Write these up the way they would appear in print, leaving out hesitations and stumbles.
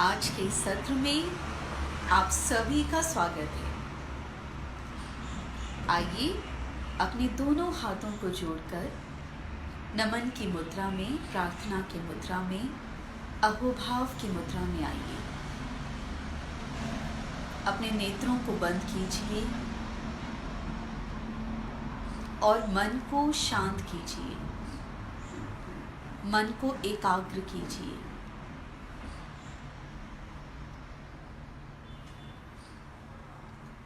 आज के सत्र में आप सभी का स्वागत है। आइए अपने दोनों हाथों को जोड़कर नमन की मुद्रा में, प्रार्थना की मुद्रा में, अहोभाव की मुद्रा में आइए। अपने नेत्रों को बंद कीजिए और मन को शांत कीजिए, मन को एकाग्र कीजिए।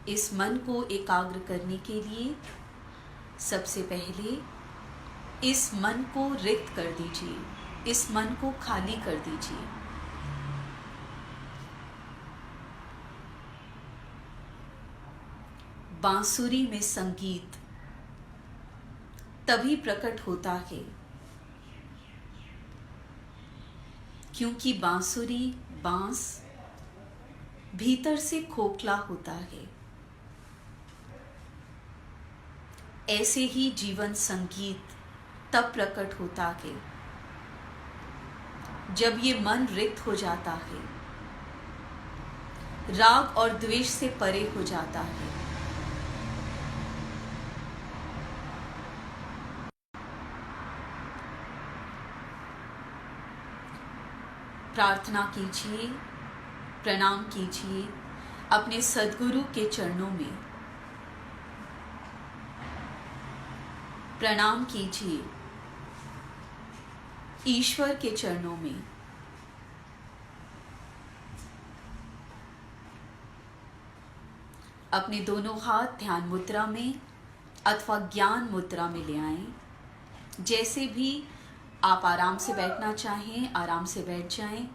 इस मन को एकाग्र करने के लिए सबसे पहले इस मन को रिक्त कर दीजिए, इस मन को खाली कर दीजिए। बांसुरी में संगीत तभी प्रकट होता है क्योंकि बांसुरी, बांस भीतर से खोखला होता है। ऐसे ही जीवन संगीत तब प्रकट होता है जब ये मन रिक्त हो जाता है, राग और द्वेष से परे हो जाता है। प्रार्थना कीजिए, प्रणाम कीजिए अपने सद्गुरु के चरणों में। प्रणाम कीजिए ईश्वर के चरणों में। अपने दोनों हाथ ध्यान मुद्रा में अथवा ज्ञान मुद्रा में ले आएं। जैसे भी आप आराम से बैठना चाहें, आराम से बैठ जाएं।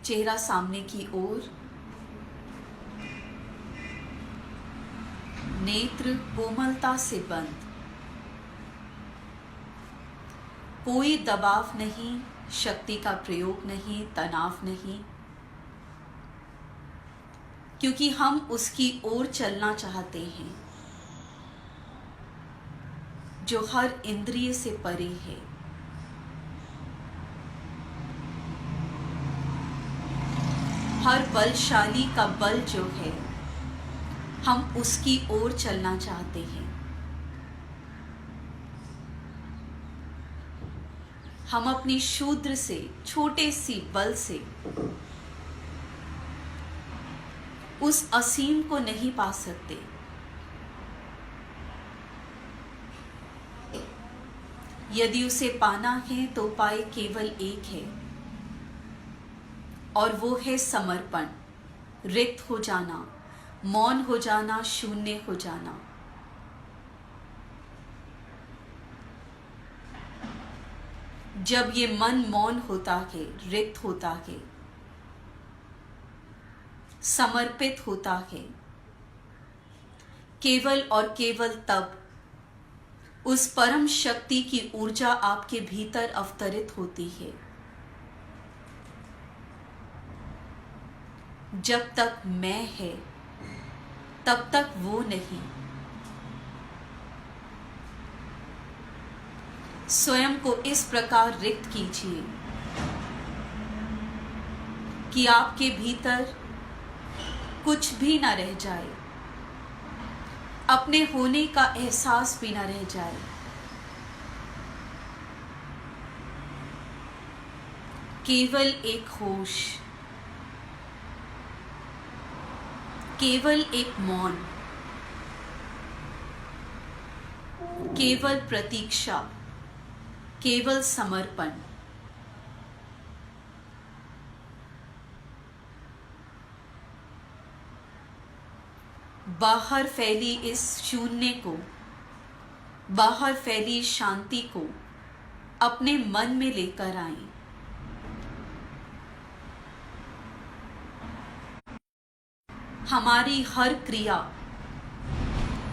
चेहरा सामने की ओर, नेत्र कोमलता से बंद। कोई दबाव नहीं, शक्ति का प्रयोग नहीं, तनाव नहीं, क्योंकि हम उसकी ओर चलना चाहते हैं जो हर इंद्रिय से परे है। हर बलशाली का बल जो है, हम उसकी ओर चलना चाहते हैं। हम अपनी शूद्र से, छोटे सी बल से उस असीम को नहीं पा सकते। यदि उसे पाना है तो उपाय केवल एक है, और वो है समर्पण, रिक्त हो जाना, मौन हो जाना, शून्य हो जाना। जब ये मन मौन होता है, रिक्त होता है, समर्पित होता है, केवल और केवल तब उस परम शक्ति की ऊर्जा आपके भीतर अवतरित होती है। जब तक मैं है तब तक वो नहीं। स्वयं को इस प्रकार रिक्त कीजिए कि आपके भीतर कुछ भी ना रह जाए, अपने होने का एहसास भी ना रह जाए। केवल एक होश, केवल एक मौन, केवल प्रतीक्षा, केवल समर्पण। बाहर फैली इस शून्य को, बाहर फैली शांति को अपने मन में लेकर आएं। हमारी हर क्रिया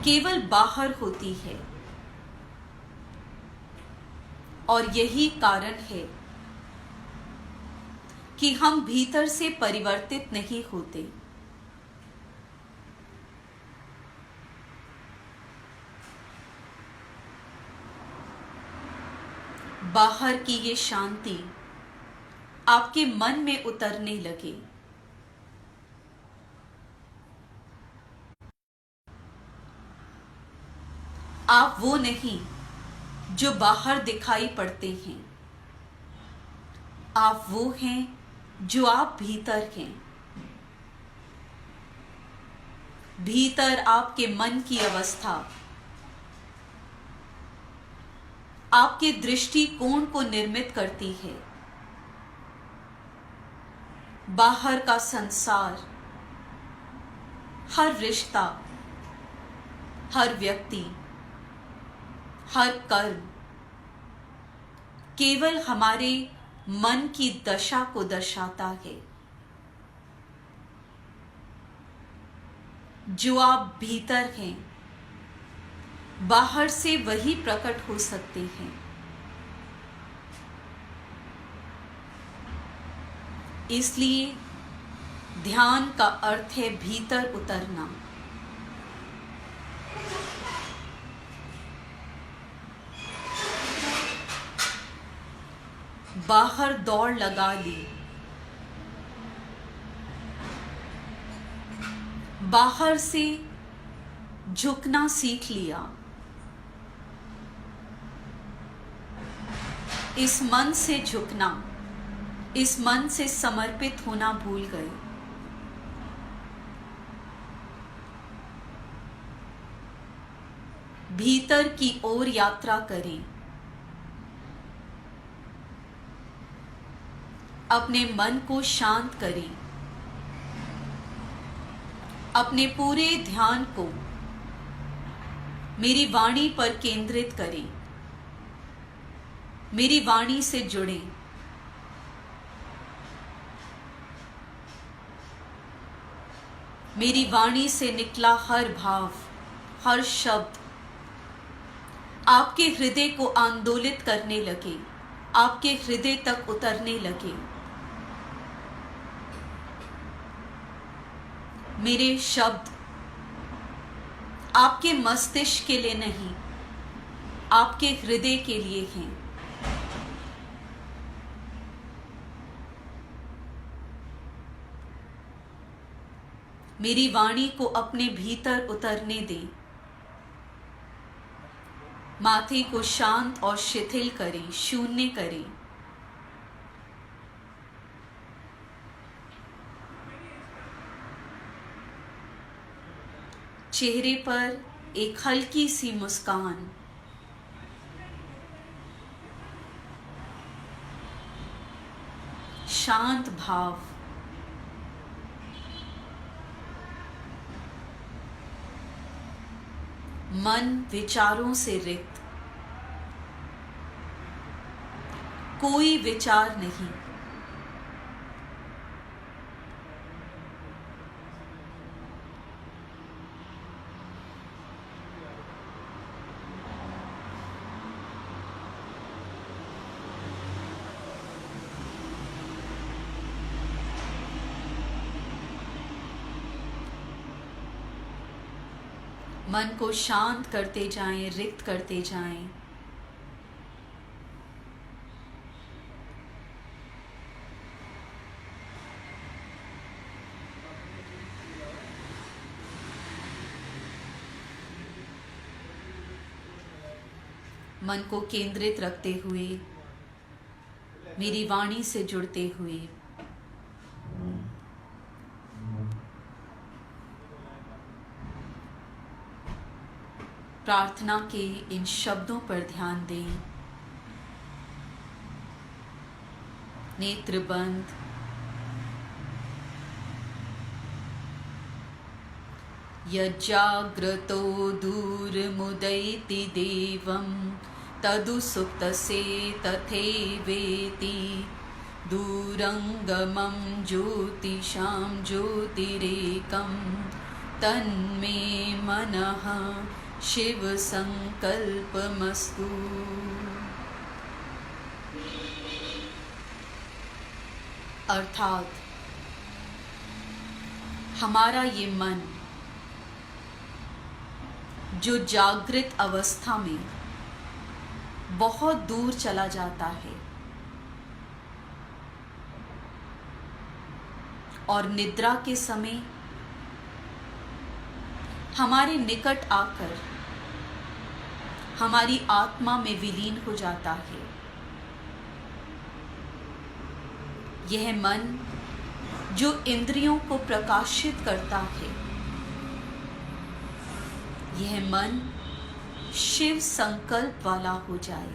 केवल बाहर होती है, और यही कारण है कि हम भीतर से परिवर्तित नहीं होते। बाहर की ये शांति आपके मन में उतरने लगे। आप वो नहीं जो बाहर दिखाई पड़ते हैं, आप वो हैं जो आप भीतर हैं। भीतर आपके मन की अवस्था आपके दृष्टिकोण को निर्मित करती है। बाहर का संसार, हर रिश्ता, हर व्यक्ति, हर कर्म केवल हमारे मन की दशा को दर्शाता है। जो आप भीतर हैं, बाहर से वही प्रकट हो सकते हैं। इसलिए ध्यान का अर्थ है भीतर उतरना। बाहर दौड़ लगा ली, बाहर से झुकना सीख लिया, इस मन से झुकना, इस मन से समर्पित होना भूल गए। भीतर की ओर यात्रा करें। अपने मन को शांत करें। अपने पूरे ध्यान को मेरी वाणी पर केंद्रित करें। मेरी वाणी से जुड़ें। मेरी वाणी से निकला हर भाव, हर शब्द आपके हृदय को आंदोलित करने लगे, आपके हृदय तक उतरने लगे। मेरे शब्द आपके मस्तिष्क के लिए नहीं, आपके हृदय के लिए हैं। मेरी वाणी को अपने भीतर उतरने दें। माथे को शांत और शिथिल करें, शून्य करें। चेहरे पर एक हल्की सी मुस्कान। शांत भाव। मन विचारों से रिक्त, कोई विचार नहीं। मन को शांत करते जाएं, रिक्त करते जाएं। मन को केंद्रित रखते हुए, मेरी वाणी से जुड़ते हुए, प्रार्थना के इन शब्दों पर ध्यान दें। नेत्र बंद। यज्जाग्रतो दूरमुदैति देवं तदु सुप्तसे तथैवेति दूरंगमं ज्योतिषां ज्योतिरेकं तन्मे मनः शिव संकल्पमस्तु। अर्थात हमारा ये मन जो जागृत अवस्था में बहुत दूर चला जाता है, और निद्रा के समय हमारे निकट आकर हमारी आत्मा में विलीन हो जाता है। यह मन जो इंद्रियों को प्रकाशित करता है, यह मन शिव संकल्प वाला हो जाए,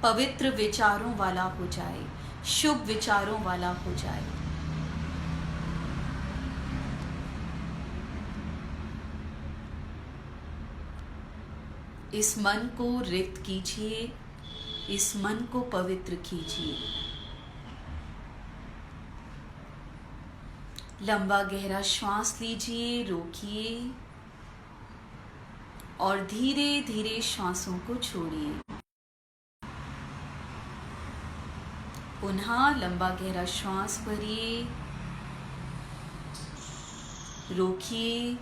पवित्र विचारों वाला हो जाए, शुभ विचारों वाला हो जाए। इस मन को रिक्त कीजिए, इस मन को पवित्र कीजिए। लंबा गहरा श्वास लीजिए, रोकिए और धीरे धीरे श्वासों को छोड़िए। पुनः लंबा गहरा श्वास भरिए, रोकिए,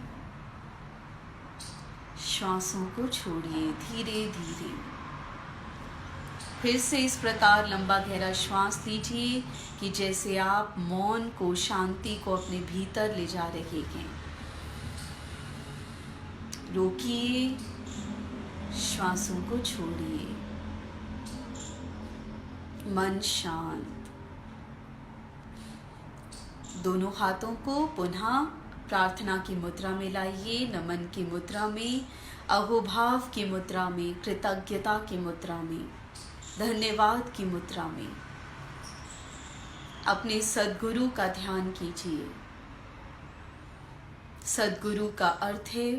श्वासों को छोड़िए धीरे धीरे। फिर से इस प्रकार लंबा गहरा श्वास लीजिए कि जैसे आप मौन को, शांति को अपने भीतर ले जा रहे हैं। रोकिए, श्वासों को छोड़िए, मन शांत। दोनों हाथों को पुनः प्रार्थना की मुद्रा में लाइए, नमन की मुद्रा में, अहोभाव की मुद्रा में, कृतज्ञता की मुद्रा में, धन्यवाद की मुद्रा में। अपने सद्गुरु का ध्यान कीजिए। सद्गुरु का अर्थ है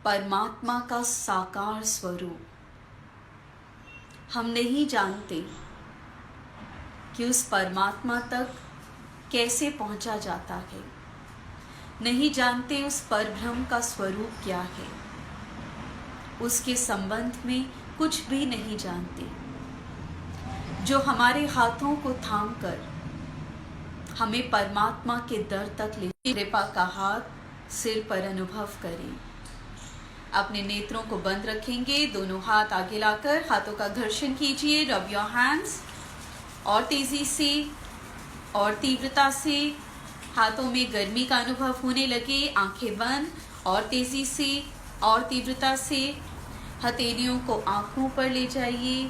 परमात्मा का साकार स्वरूप। हम नहीं जानते कि उस परमात्मा तक कैसे पहुंचा जाता है, नहीं जानते उस परब्रह्म का स्वरूप क्या है, उसके संबंध में कुछ भी नहीं जानते। जो हमारे हाथों को थामकर हमें परमात्मा के दर तक ले, कृपा का हाथ सिर पर अनुभव करें। अपने नेत्रों को बंद रखेंगे, दोनों हाथ आगे लाकर हाथों का घर्षण कीजिए। रब योर हैंड्स, और तेजी से और तीव्रता से हाथों में गर्मी का अनुभव होने लगे। आंखें बंद और तेजी से और तीव्रता से हथेलियों को आंखों पर ले जाइए,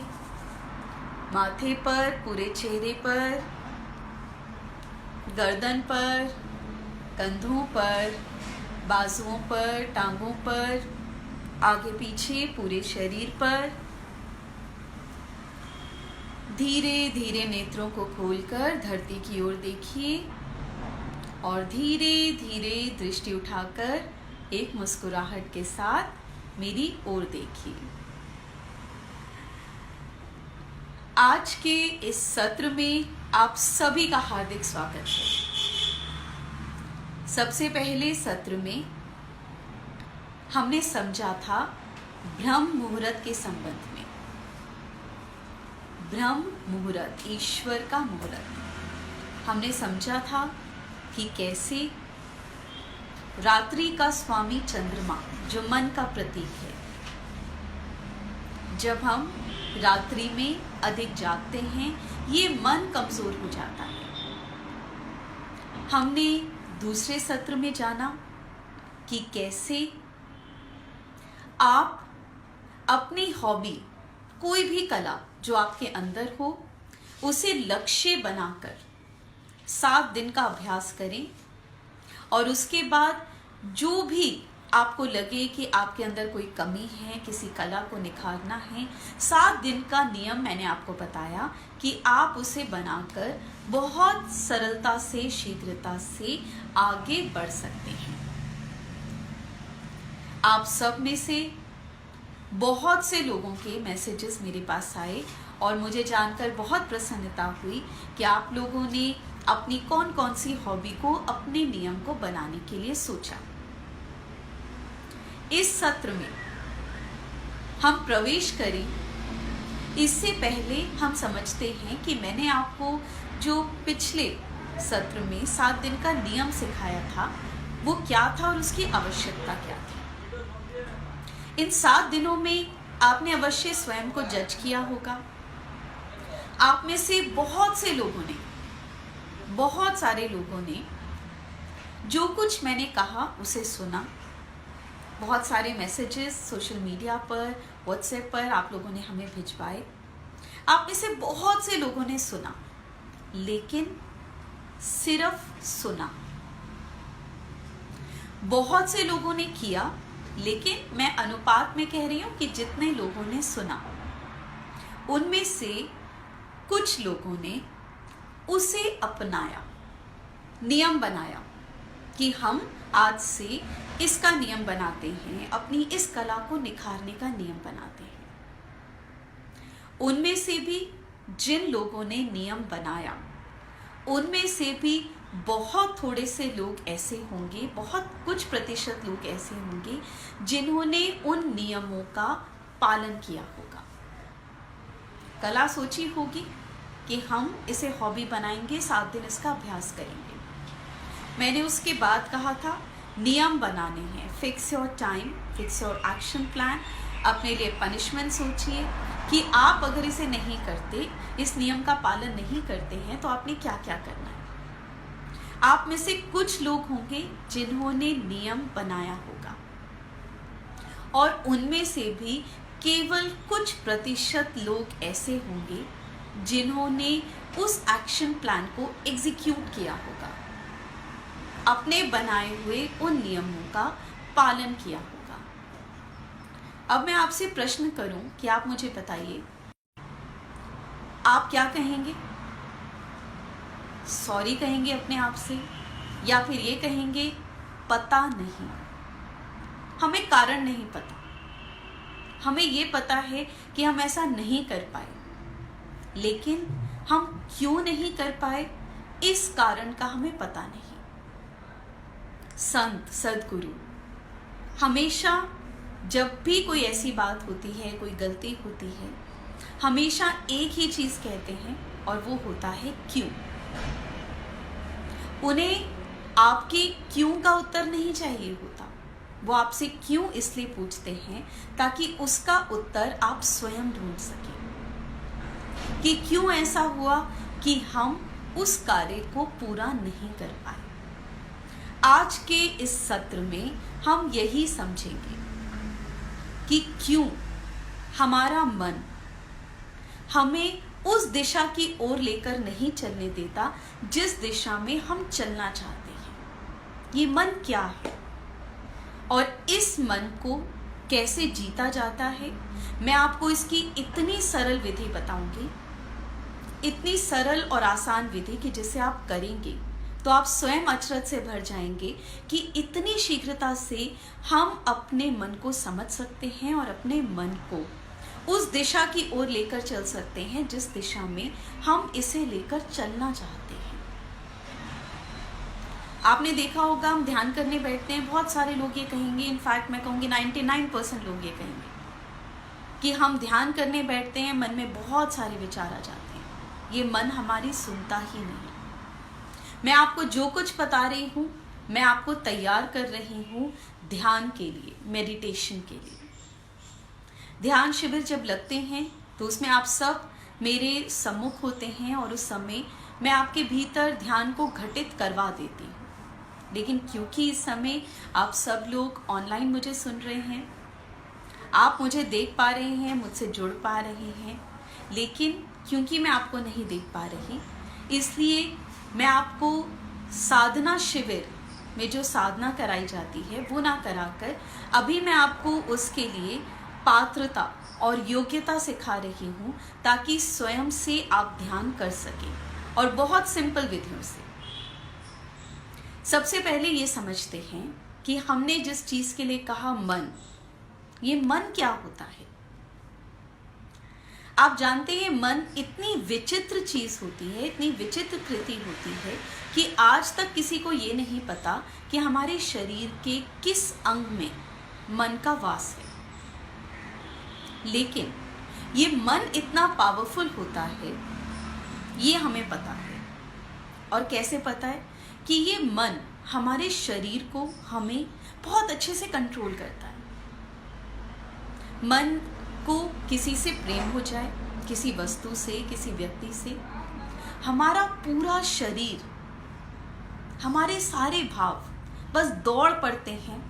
माथे पर, पूरे चेहरे पर, गर्दन पर, कंधों पर, बाजुओं पर, टांगों पर, आगे पीछे पूरे शरीर पर। धीरे धीरे नेत्रों को खोलकर धरती की ओर देखिए और धीरे धीरे दृष्टि उठाकर एक मुस्कुराहट के साथ मेरी ओर देखिए। आज के इस सत्र में आप सभी का हार्दिक स्वागत है। सबसे पहले सत्र में हमने समझा था ब्रह्म मुहूर्त के संबंध में। ब्रह्म मुहूर्त, ईश्वर का मुहूर्त। हमने समझा था कि कैसे रात्रि का स्वामी चंद्रमा, जो मन का प्रतीक है, जब हम रात्रि में अधिक जागते हैं, ये मन कमजोर हो जाता है। हमने दूसरे सत्र में जाना कि कैसे आप अपनी हॉबी, कोई भी कला जो आपके अंदर हो, उसे लक्ष्य बनाकर 7 दिन का अभ्यास करें और उसके बाद जो भी आपको लगे कि आपके अंदर कोई कमी है, किसी कला को निखारना है, 7 दिन का नियम मैंने आपको बताया कि आप उसे बनाकर बहुत सरलता से, शीघ्रता से आगे बढ़ सकते हैं। आप सब में से बहुत से लोगों के मैसेजेस मेरे पास आए और मुझे जानकर बहुत प्रसन्नता हुई कि आप लोगों ने अपनी कौन कौन सी हॉबी को, अपने नियम को बनाने के लिए सोचा। इस सत्र में हम प्रवेश करें इससे पहले हम समझते हैं कि मैंने आपको जो पिछले सत्र में 7 दिन का नियम सिखाया था वो क्या था और उसकी आवश्यकता क्या थी। इन 7 दिनों में आपने अवश्य स्वयं को जज किया होगा। आप में से बहुत से लोगों ने बहुत सारे लोगों ने जो कुछ मैंने कहा उसे सुना। बहुत सारे मैसेजेस सोशल मीडिया पर, व्हाट्सएप पर आप लोगों ने हमें भिजवाए। आप में से बहुत से लोगों ने सुना, लेकिन सिर्फ सुना। बहुत से लोगों ने किया, लेकिन मैं अनुपात में कह रही हूं कि जितने लोगों ने सुना उनमें से कुछ लोगों ने उसे अपनाया, नियम बनाया कि हम आज से इसका नियम बनाते हैं, अपनी इस कला को निखारने का नियम बनाते हैं। उनमें से भी जिन लोगों ने नियम बनाया, उनमें से भी बहुत थोड़े से लोग ऐसे होंगे, बहुत कुछ प्रतिशत लोग ऐसे होंगे जिन्होंने उन नियमों का पालन किया होगा। कला सोची होगी कि हम इसे हॉबी बनाएंगे, 7 दिन इसका अभ्यास करेंगे। मैंने उसके बाद कहा था नियम बनाने हैं, fix your time, fix your action plan. अपने लिए पनिशमेंट सोचिए कि आप अगर इसे नहीं करते, इस नियम का पालन नहीं करते हैं, तो आपने क्या क्या करना है। आप में से कुछ लोग होंगे जिन्होंने नियम बनाया होगा, और उनमें से भी केवल कुछ प्रतिशत लोग ऐसे होंगे जिन्होंने उस एक्शन प्लान को एग्जीक्यूट किया होगा, अपने बनाए हुए उन नियमों का पालन किया होगा। अब मैं आपसे प्रश्न करूं कि आप मुझे बताइए, आप क्या कहेंगे? सॉरी कहेंगे अपने आप से, या फिर ये कहेंगे पता नहीं, हमें कारण नहीं पता, हमें ये पता है कि हम ऐसा नहीं कर पाए, लेकिन हम क्यों नहीं कर पाए इस कारण का हमें पता नहीं। संत, सद्गुरु हमेशा जब भी कोई ऐसी बात होती है, कोई गलती होती है, हमेशा एक ही चीज कहते हैं, और वो होता है क्यों। उन्हें आपके क्यों का उत्तर नहीं चाहिए होता, वो आपसे क्यों इसलिए पूछते हैं ताकि उसका उत्तर आप स्वयं ढूंढ सकें कि क्यों ऐसा हुआ कि हम उस कार्य को पूरा नहीं कर पाए। आज के इस सत्र में हम यही समझेंगे कि क्यों हमारा मन हमें उस दिशा की ओर लेकर नहीं चलने देता जिस दिशा में हम चलना चाहते हैं। ये मन क्या है और इस मन को कैसे जीता जाता है, मैं आपको इसकी इतनी सरल विधि बताऊंगी, इतनी सरल और आसान विधि कि जिसे आप करेंगे तो आप स्वयं अचरज से भर जाएंगे कि इतनी शीघ्रता से हम अपने मन को समझ सकते हैं और अपने मन को उस दिशा की ओर लेकर चल सकते हैं जिस दिशा में हम इसे लेकर चलना चाहते हैं। आपने देखा होगा, हम ध्यान करने बैठते हैं, बहुत सारे लोग ये कहेंगे, इनफैक्ट मैं कहूँगी 99% लोग ये कहेंगे कि हम ध्यान करने बैठते हैं, मन में बहुत सारे विचार आ जाते हैं, ये मन हमारी सुनता ही नहीं। मैं आपको जो कुछ बता रही हूँ, मैं आपको तैयार कर रही हूँ ध्यान के लिए, मेडिटेशन के लिए। ध्यान शिविर जब लगते हैं तो उसमें आप सब मेरे सम्मुख होते हैं और उस समय मैं आपके भीतर ध्यान को घटित करवा देती हूँ। लेकिन क्योंकि इस समय आप सब लोग ऑनलाइन मुझे सुन रहे हैं, आप मुझे देख पा रहे हैं, मुझसे जुड़ पा रहे हैं, लेकिन क्योंकि मैं आपको नहीं देख पा रही, इसलिए मैं आपको साधना शिविर में जो साधना कराई जाती है वो ना कराकर अभी मैं आपको उसके लिए पात्रता और योग्यता सिखा रही हूँ ताकि स्वयं से आप ध्यान कर सकें, और बहुत सिंपल विधियों से। सबसे पहले ये समझते हैं कि हमने जिस चीज के लिए कहा मन, ये मन क्या होता है। आप जानते हैं मन इतनी विचित्र चीज होती है, इतनी विचित्र कृति होती है कि आज तक किसी को ये नहीं पता कि हमारे शरीर के किस अंग में मन का वास है। लेकिन ये मन इतना पावरफुल होता है, ये हमें पता है। और कैसे पता है कि ये मन हमारे शरीर को हमें बहुत अच्छे से कंट्रोल करता है। मन को किसी से प्रेम हो जाए, किसी वस्तु से, किसी व्यक्ति से, हमारा पूरा शरीर हमारे सारे भाव बस दौड़ पड़ते हैं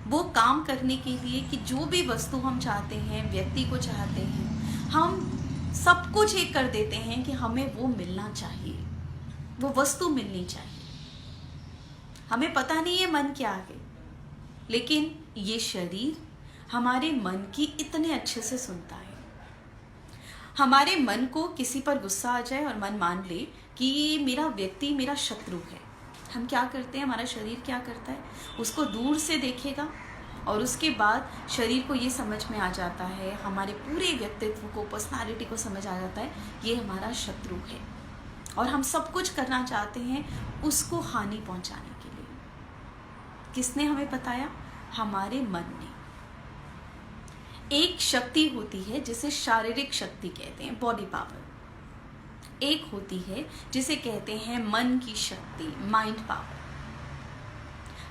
वो काम करने के लिए कि जो भी वस्तु हम चाहते हैं, व्यक्ति को चाहते हैं, हम सब कुछ एक कर देते हैं कि हमें वो मिलना चाहिए, वो वस्तु मिलनी चाहिए। हमें पता नहीं है मन क्या है, लेकिन ये शरीर हमारे मन की इतने अच्छे से सुनता है। हमारे मन को किसी पर गुस्सा आ जाए और मन मान ले कि ये मेरा व्यक्ति मेरा शत्रु है, हम क्या करते हैं, हमारा शरीर क्या करता है, उसको दूर से देखेगा और उसके बाद शरीर को ये समझ में आ जाता है, हमारे पूरे व्यक्तित्व को, पर्सनालिटी को समझ आ जाता है ये हमारा शत्रु है और हम सब कुछ करना चाहते हैं उसको हानि पहुंचाने के लिए। किसने हमें बताया? हमारे मन ने। एक शक्ति होती है जिसे शारीरिक शक्ति कहते हैं, बॉडी पावर। एक होती है जिसे कहते हैं मन की शक्ति, माइंड पावर।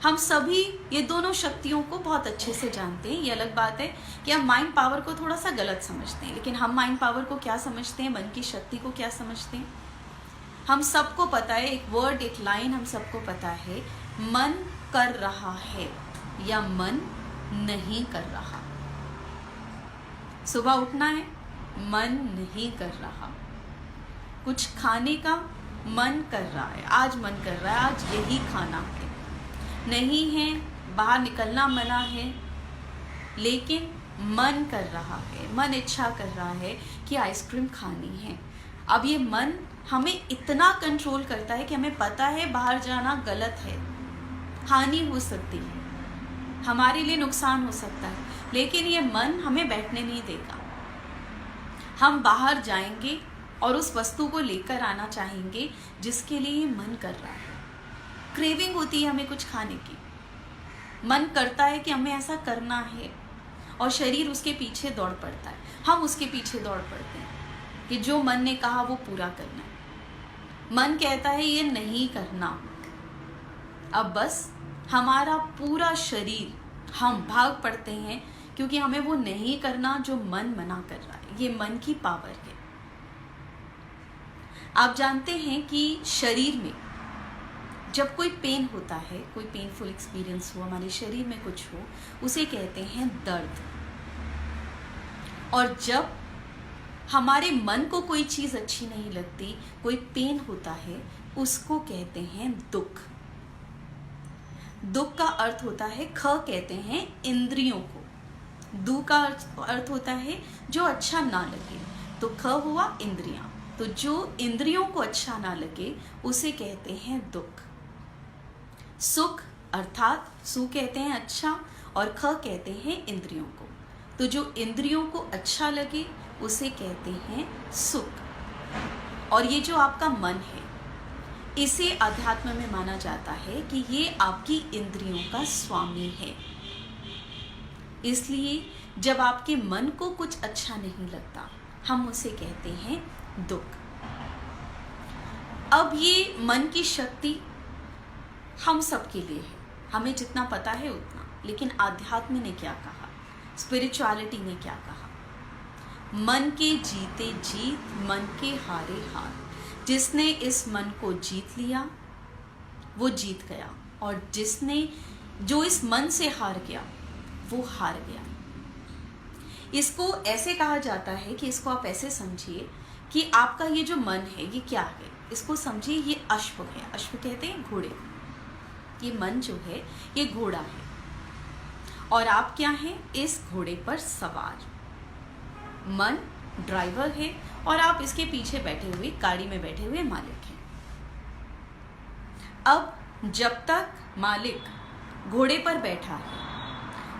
हम सभी ये दोनों शक्तियों को बहुत अच्छे से जानते हैं। ये अलग बात है कि हम माइंड पावर को थोड़ा सा गलत समझते हैं, लेकिन हम माइंड पावर को क्या समझते हैं, मन की शक्ति को क्या समझते हैं? हम सबको पता है, एक वर्ड, एक लाइन हम सबको पता है, मन कर रहा है या मन नहीं कर रहा। सुबह उठना है, मन नहीं कर रहा। कुछ खाने का मन कर रहा है, आज मन कर रहा है आज यही खाना है। नहीं है, बाहर निकलना मना है, लेकिन मन कर रहा है, मन इच्छा कर रहा है कि आइसक्रीम खानी है। अब ये मन हमें इतना कंट्रोल करता है कि हमें पता है बाहर जाना गलत है, हानि हो सकती है, हमारे लिए नुकसान हो सकता है, लेकिन ये मन हमें बैठने नहीं देगा। हम बाहर जाएंगे और उस वस्तु को लेकर आना चाहेंगे जिसके लिए ये मन कर रहा है। क्रेविंग होती है हमें कुछ खाने की, मन करता है कि हमें ऐसा करना है और शरीर उसके पीछे दौड़ पड़ता है, हम उसके पीछे दौड़ पड़ते हैं कि जो मन ने कहा वो पूरा करना है। मन कहता है ये नहीं करना। अब बस हमारा पूरा शरीर, हम भाग पड़ते हैं क्योंकि हमें वो नहीं करना जो मन मना कर रहा है। ये मन की पावर है। आप जानते हैं कि शरीर में जब कोई पेन होता है, कोई पेनफुल एक्सपीरियंस हो, हमारे शरीर में कुछ हो, उसे कहते हैं दर्द। और जब हमारे मन को कोई चीज़ अच्छी नहीं लगती, कोई पेन होता है, उसको कहते हैं दुख। दुख का अर्थ होता है, ख कहते हैं इंद्रियों को, दु का अर्थ होता है जो अच्छा ना लगे, तो ख हुआ इंद्रियां। तो जो इंद्रियों को अच्छा ना लगे उसे कहते हैं दुख। सुख अर्थात सु कहते हैं अच्छा और ख कहते हैं इंद्रियों को, तो जो इंद्रियों को अच्छा लगे उसे कहते हैं सुख। और ये जो आपका मन है, इसे अध्यात्म में माना जाता है कि ये आपकी इंद्रियों का स्वामी है। इसलिए जब आपके मन को कुछ अच्छा नहीं लगता, हम उसे कहते हैं दुख। अब ये मन की शक्ति हम सबके लिए है, हमें जितना पता है उतना, लेकिन आध्यात्म ने क्या कहा, स्पिरिचुअलिटी ने क्या कहा? मन के जीते जीत, मन के हारे हार। जिसने इस मन को जीत लिया वो जीत गया, और जिसने जो इस मन से हार गया वो हार गया। इसको ऐसे कहा जाता है कि इसको आप ऐसे समझिए कि आपका ये जो मन है ये क्या है, इसको समझिए ये अश्व है। अश्व कहते हैं घोड़े। ये मन जो है ये घोड़ा है और आप क्या हैं, इस घोड़े पर सवार। मन ड्राइवर है और आप इसके पीछे बैठे हुए, गाड़ी में बैठे हुए मालिक हैं। अब जब तक मालिक घोड़े पर बैठा है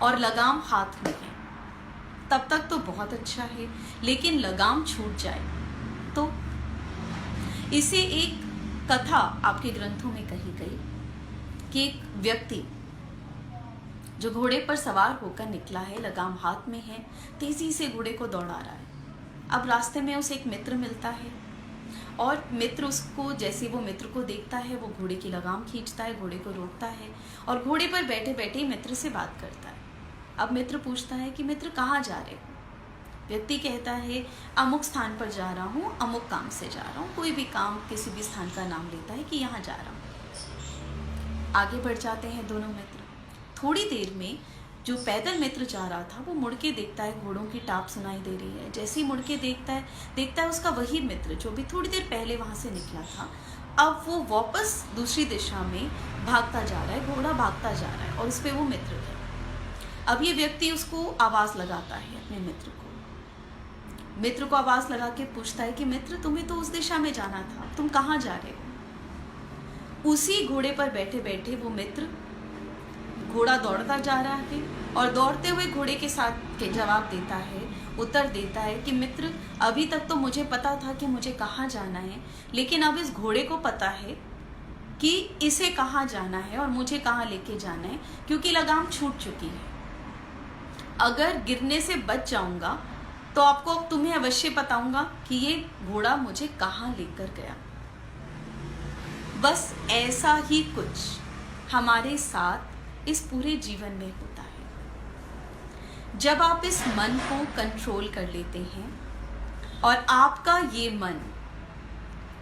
और लगाम हाथ में है तब तक तो बहुत अच्छा है, लेकिन लगाम छूट जाए तो। इसे एक कथा आपके ग्रंथों में कही गई कि एक व्यक्ति जो घोड़े पर सवार होकर निकला है, लगाम हाथ में है, तेजी से घोड़े को दौड़ा रहा है। अब रास्ते में उसे एक मित्र मिलता है और मित्र उसको, जैसे वो मित्र को देखता है, वो घोड़े की लगाम खींचता है, घोड़े को रोकता है और घोड़े पर बैठे बैठे ही मित्र से बात करता है। अब मित्र पूछता है कि मित्र कहाँ जा रहे हो? व्यक्ति कहता है अमुक स्थान पर जा रहा हूँ, अमुक काम से जा रहा हूँ। कोई भी काम, किसी भी स्थान का नाम लेता है कि यहाँ जा रहा हूँ। आगे बढ़ जाते हैं दोनों मित्र। थोड़ी देर में जो पैदल मित्र जा रहा था वो मुड़ के देखता है घोड़ों की टाप सुनाई दे रही है। जैसे ही मुड़ के देखता है उसका वही मित्र जो भी थोड़ी देर पहले वहाँ से निकला था, अब वो वापस दूसरी दिशा में भागता जा रहा है, घोड़ा भागता जा रहा है और उस पर वो मित्र है। अब ये व्यक्ति उसको आवाज़ लगाता है, अपने मित्र को आवाज़ लगा के पूछता है कि मित्र, तुम्हें तो उस दिशा में जाना था, तुम कहाँ जा रहे हो? उसी घोड़े पर बैठे बैठे वो मित्र, घोड़ा दौड़ता जा रहा है और दौड़ते हुए घोड़े के साथ के जवाब देता है, उत्तर देता है कि मित्र, अभी तक तो मुझे पता था कि मुझे कहाँ जाना है, लेकिन अब इस घोड़े को पता है कि इसे कहाँ जाना है और मुझे कहाँ लेके जाना है, क्योंकि लगाम छूट चुकी है। अगर गिरने से बच जाऊंगा तो तुम्हें अवश्य बताऊंगा कि ये घोड़ा मुझे कहाँ लेकर गया। बस ऐसा ही कुछ हमारे साथ इस पूरे जीवन में होता है। जब आप इस मन को कंट्रोल कर लेते हैं और आपका ये मन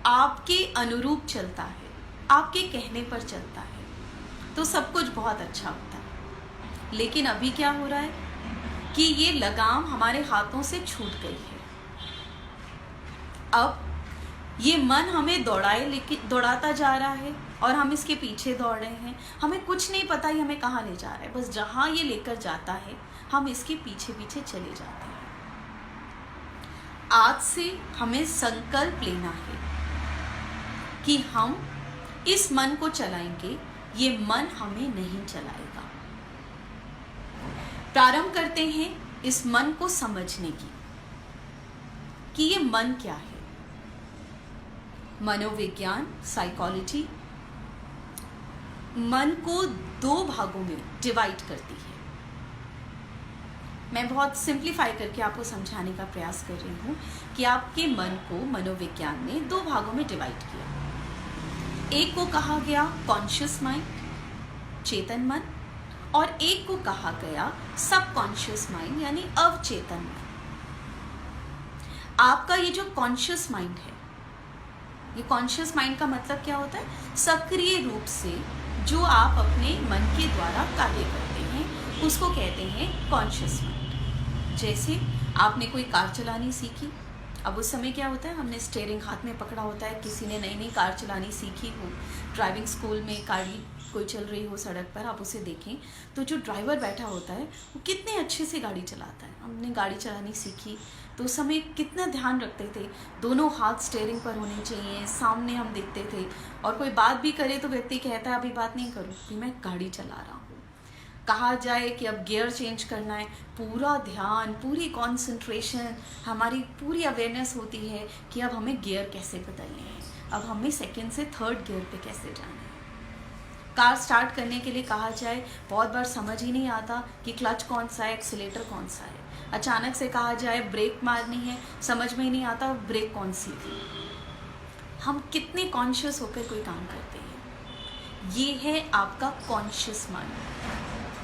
आपके अनुरूप चलता है, आपके कहने पर चलता है, तो सब कुछ बहुत अच्छा होता है। लेकिन अभी क्या हो रहा है कि ये लगाम हमारे हाथों से छूट गई है। अब ये मन हमें दौड़ाता जा रहा है और हम इसके पीछे दौड़ रहे हैं। हमें कुछ नहीं पता ये हमें कहाँ ले जा रहा है, बस जहाँ ये लेकर जाता है हम इसके पीछे पीछे चले जाते हैं। आज से हमें संकल्प लेना है कि हम इस मन को चलाएंगे, ये मन हमें नहीं चलाएगा। प्रारंभ करते हैं इस मन को समझने की कि ये मन क्या है। मनोविज्ञान, साइकोलॉजी मन को 2 भागों में डिवाइड करती है। मैं बहुत सिंप्लीफाई करके आपको समझाने का प्रयास कर रही हूँ कि आपके मन को मनोविज्ञान ने 2 भागों में डिवाइड किया। एक को कहा गया कॉन्शियस माइंड, चेतन मन, और एक को कहा गया सबकॉन्शियस माइंड यानी अवचेतन मन। आपका ये जो कॉन्शियस माइंड है, ये कॉन्शियस माइंड का मतलब क्या होता है? सक्रिय रूप से जो आप अपने मन के द्वारा कार्य करते हैं उसको कहते हैं कॉन्शियस माइंड। जैसे आपने कोई कार चलानी सीखी, अब उस समय क्या होता है, हमने स्टीयरिंग हाथ में पकड़ा होता है। किसी ने नई नई कार चलानी सीखी हो, ड्राइविंग स्कूल में गाड़ी कोई चल रही हो सड़क पर, आप उसे देखें तो जो ड्राइवर बैठा होता है वो कितने अच्छे से गाड़ी चलाता है। हमने गाड़ी चलानी सीखी तो उस समय कितना ध्यान रखते थे, दोनों हाथ स्टीयरिंग पर होने चाहिए, सामने हम देखते थे, और कोई बात भी करे तो व्यक्ति कहता है अभी बात नहीं करूँ कि मैं गाड़ी चला रहा हूँ। कहा जाए कि अब गियर चेंज करना है, पूरा ध्यान, पूरी कॉन्सेंट्रेशन, हमारी पूरी अवेयरनेस होती है कि अब हमें गियर कैसे बदलने हैं, अब हमें 2nd से 3rd गियर पे कैसे जाना है। कार स्टार्ट करने के लिए कहा जाए, बहुत बार समझ ही नहीं आता कि क्लच कौन सा है, एक्सीलेटर कौन सा है। अचानक से कहा जाए ब्रेक मारनी है, समझ में ही नहीं आता ब्रेक कौन सी थी। हम कितने कॉन्शियस होकर कोई काम करते हैं। ये है आपका कॉन्शियस माइंड,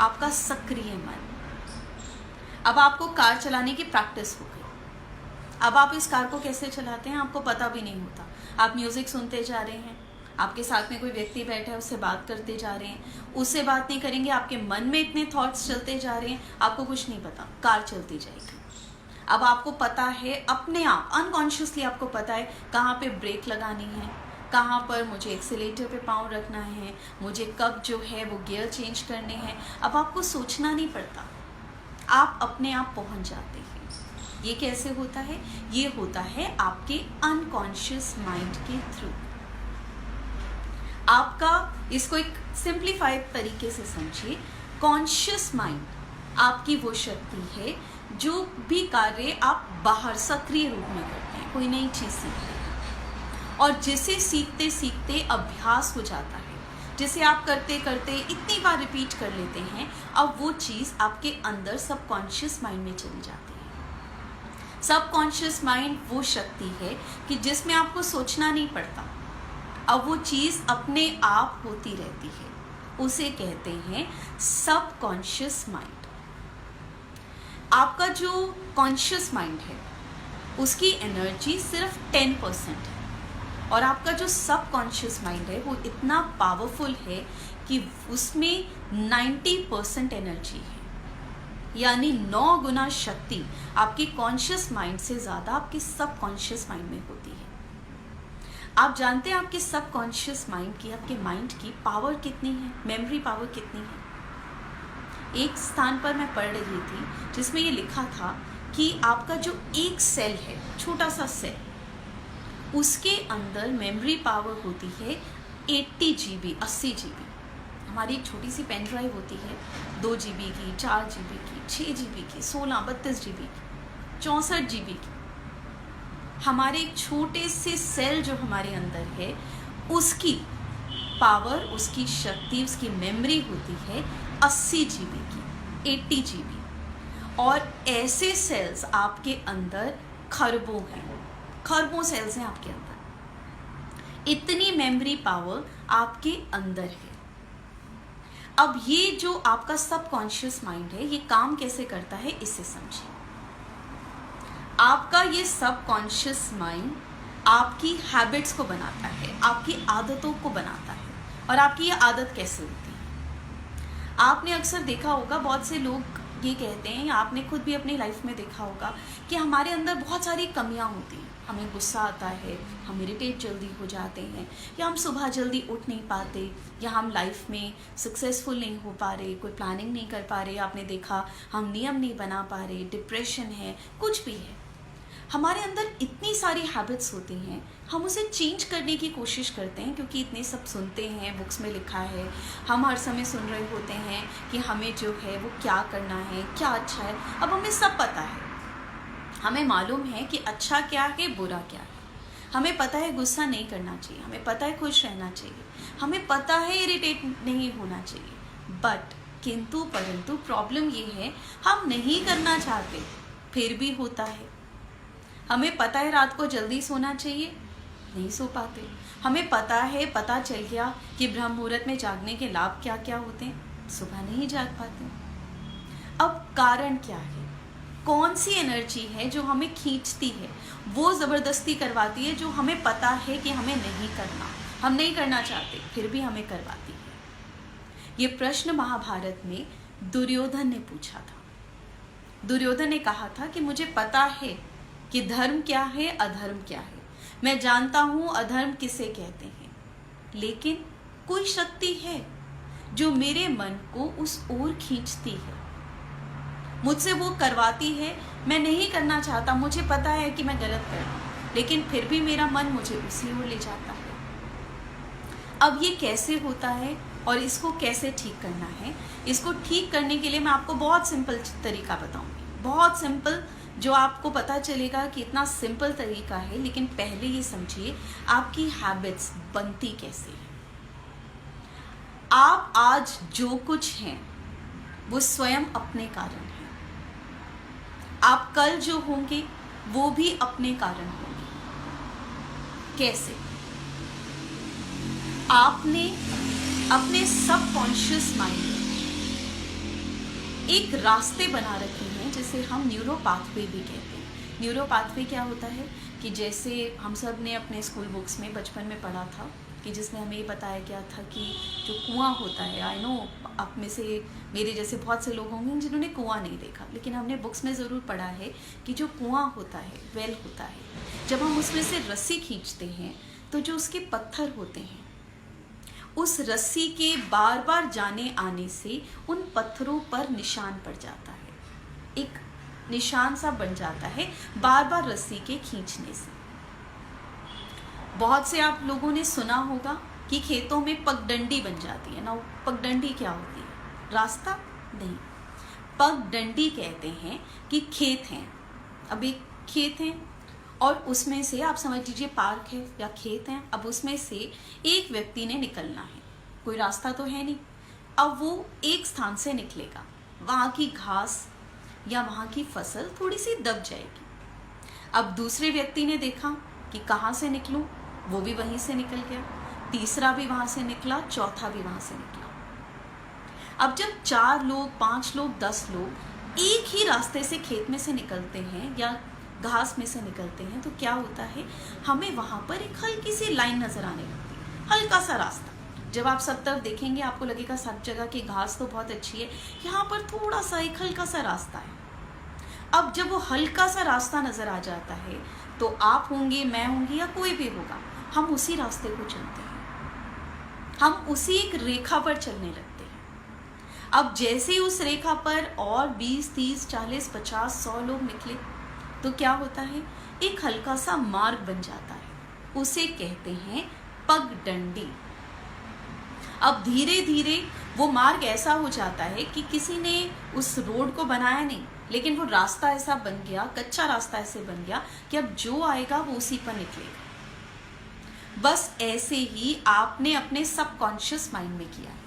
आपका सक्रिय मन। अब आपको कार चलाने की प्रैक्टिस हो गई। अब आप इस कार को कैसे चलाते हैं आपको पता भी नहीं होता। आप म्यूजिक सुनते जा रहे हैं, आपके साथ में कोई व्यक्ति बैठा है, उससे बात करते जा रहे हैं, उससे बात नहीं करेंगे, आपके मन में इतने थॉट्स चलते जा रहे हैं, आपको कुछ नहीं पता, कार चलती जाएगी। अब आपको पता है, अपने आप अनकॉन्शियसली आपको पता है कहाँ पे ब्रेक लगानी है, कहाँ पर मुझे एक्सीलेटर पे पाँव रखना है, मुझे कब जो है वो गियर चेंज करने हैं। अब आपको सोचना नहीं पड़ता, आप अपने आप पहुँच जाते हैं। ये कैसे होता है? ये होता है आपके अनकॉन्शियस माइंड के थ्रू। आपका, इसको एक सिंप्लीफाइड तरीके से समझिए, कॉन्शियस माइंड आपकी वो शक्ति है जो भी कार्य आप बाहर सक्रिय रूप में करते हैं, कोई नई चीज़ सीखते हैं, और जिसे सीखते सीखते अभ्यास हो जाता है, जिसे आप करते करते इतनी बार रिपीट कर लेते हैं, अब वो चीज़ आपके अंदर सबकॉन्शियस माइंड में चली जाती है। सबकॉन्शियस माइंड वो शक्ति है कि जिसमें आपको सोचना नहीं पड़ता, अब वो चीज़ अपने आप होती रहती है, उसे कहते हैं सबकॉन्शियस माइंड। आपका जो कॉन्शियस माइंड है उसकी एनर्जी सिर्फ 10% है, और आपका जो सबकॉन्शियस माइंड है वो इतना पावरफुल है कि उसमें 90% एनर्जी है, यानी 9 गुना शक्ति आपकी कॉन्शियस माइंड से ज़्यादा आपके सबकॉन्शियस माइंड में होती है। आप जानते हैं आपके सबकॉन्शियस माइंड की, आपके माइंड की पावर कितनी है, मेमोरी पावर कितनी है। एक स्थान पर मैं पढ़ रही थी जिसमें ये लिखा था कि आपका जो एक सेल है, छोटा सा सेल, उसके अंदर मेमोरी पावर होती है 80 GB, 80 GB। हमारी एक छोटी सी पेन ड्राइव होती है 2 GB की, 4 GB की, 6 GB की, 16, 32 GB की, 64 GB की। हमारे एक छोटे से सेल जो हमारे अंदर है उसकी पावर, उसकी शक्ति, उसकी मेमोरी होती है 80 GB की, 80 GB। और ऐसे सेल्स आपके अंदर खरबों हैं, खरबों सेल्स हैं आपके अंदर। इतनी मेमोरी पावर आपके अंदर है। अब ये जो आपका सबकॉन्शियस माइंड है ये काम कैसे करता है इसे समझिए। आपका ये सबकॉन्शियस माइंड आपकी हैबिट्स को बनाता है, आपकी आदतों को बनाता है। और आपकी ये आदत कैसे होती है? आपने अक्सर देखा होगा, बहुत से लोग ये कहते हैं, या आपने खुद भी अपनी लाइफ में देखा होगा कि हमारे अंदर बहुत सारी कमियां होती हैं। हमें गुस्सा आता है, हम इरिटेट जल्दी हो जाते हैं, या हम सुबह जल्दी उठ नहीं पाते, या हम लाइफ में सक्सेसफुल नहीं हो पा रहे, कोई प्लानिंग नहीं कर पा रहे। आपने देखा हम नियम नहीं बना पा रहे, डिप्रेशन है, कुछ भी है। हमारे अंदर इतनी सारी हैबिट्स होती हैं, हम उसे चेंज करने की कोशिश करते हैं क्योंकि इतने सब सुनते हैं, बुक्स में लिखा है, हम हर समय सुन रहे होते हैं कि हमें जो है वो क्या करना है, क्या अच्छा है। अब हमें सब पता है, हमें मालूम है कि अच्छा क्या है, बुरा क्या है। हमें पता है गुस्सा नहीं करना चाहिए, हमें पता है खुश रहना चाहिए, हमें पता है इरिटेट नहीं होना चाहिए। बट किंतु परंतु प्रॉब्लम ये है हम नहीं करना चाहते, फिर भी होता है। हमें पता है रात को जल्दी सोना चाहिए, नहीं सो पाते। हमें पता है, पता चल गया कि ब्रह्म मुहूर्त में जागने के लाभ क्या क्या होते हैं, सुबह नहीं जाग पाते। अब कारण क्या है? कौन सी एनर्जी है जो हमें खींचती है, वो ज़बरदस्ती करवाती है, जो हमें पता है कि हमें नहीं करना, हम नहीं करना चाहते, फिर भी हमें करवाती है। ये प्रश्न महाभारत में दुर्योधन ने पूछा था। दुर्योधन ने कहा था कि मुझे पता है कि धर्म क्या है, अधर्म क्या है, मैं जानता हूं अधर्म किसे कहते हैं, लेकिन कोई शक्ति है जो मेरे मन को उस ओर खींचती है, मुझसे वो करवाती है। मैं नहीं करना चाहता, मुझे पता है कि मैं गलत कर रहा हूं, लेकिन फिर भी मेरा मन मुझे उसी ओर ले जाता है। अब ये कैसे होता है और इसको कैसे ठीक करना है? इसको ठीक करने के लिए मैं आपको बहुत सिंपल तरीका बताऊंगी, बहुत सिंपल, जो आपको पता चलेगा कि इतना सिंपल तरीका है। लेकिन पहले ये समझिए आपकी हैबिट्स बनती कैसे है। आप आज जो कुछ हैं वो स्वयं अपने कारण हैं। आप कल जो होंगे वो भी अपने कारण होंगे। कैसे? आपने अपने सबकॉन्शियस माइंड में एक रास्ते बना रखे हैं जिसे हम न्यूरो पाथवे भी कहते हैं। न्यूरो पाथवे क्या होता है कि जैसे हम सब ने अपने स्कूल बुक्स में बचपन में पढ़ा था कि जिसमें हमें ये बताया गया था कि जो कुआं होता है, आई नो आप में से मेरे जैसे बहुत से लोग होंगे जिन्होंने कुआं नहीं देखा, लेकिन हमने बुक्स में ज़रूर पढ़ा है कि जो कुआं होता है, वेल होता है, जब हम उसमें से रस्सी खींचते हैं तो जो उसके पत्थर होते हैं, उस रस्सी के बार बार जाने आने से उन पत्थरों पर निशान पड़ जाता है, एक निशान सा बन जाता है बार बार रस्सी के खींचने से। बहुत से आप लोगों ने सुना होगा कि खेतों में पगडंडी बन जाती है ना। पगडंडी क्या होती है? रास्ता नहीं, पगडंडी कहते हैं कि खेत हैं, अब एक खेत है और उसमें से आप समझ लीजिए पार्क है या खेत है, अब उसमें से एक व्यक्ति ने निकलना है, कोई रास्ता तो है नहीं। अब वो एक स्थान से निकलेगा, वहाँ की घास या वहाँ की फसल थोड़ी सी दब जाएगी। अब दूसरे व्यक्ति ने देखा कि कहाँ से निकलूं, वो भी वहीं से निकल गया, तीसरा भी वहाँ से निकला, चौथा भी वहाँ से निकला। अब जब 4 लोग, 5 लोग, 10 लोग एक ही रास्ते से खेत में से निकलते हैं या घास में से निकलते हैं तो क्या होता है, हमें वहाँ पर एक हल्की सी लाइन नज़र आने लगती है, हल्का सा रास्ता। जब आप सब तरफ देखेंगे आपको लगेगा सब जगह की घास तो बहुत अच्छी है, यहाँ पर थोड़ा सा एक हल्का सा रास्ता है। अब जब वो हल्का सा रास्ता नज़र आ जाता है तो आप होंगे, मैं होंगी या कोई भी होगा, हम उसी रास्ते को चलते हैं, हम उसी एक रेखा पर चलने लगते हैं। अब जैसे ही उस रेखा पर और 20, 30, 40, 50, 100 लोग निकले तो क्या होता है, एक हल्का सा मार्ग बन जाता है, उसे कहते हैं पगडंडी। अब धीरे धीरे वो मार्ग ऐसा हो जाता है कि किसी ने उस रोड को बनाया नहीं, लेकिन वो रास्ता ऐसा बन गया, कच्चा रास्ता ऐसे बन गया कि अब जो आएगा वो उसी पर निकलेगा। बस ऐसे ही आपने अपने सबकॉन्शियस माइंड में किया है,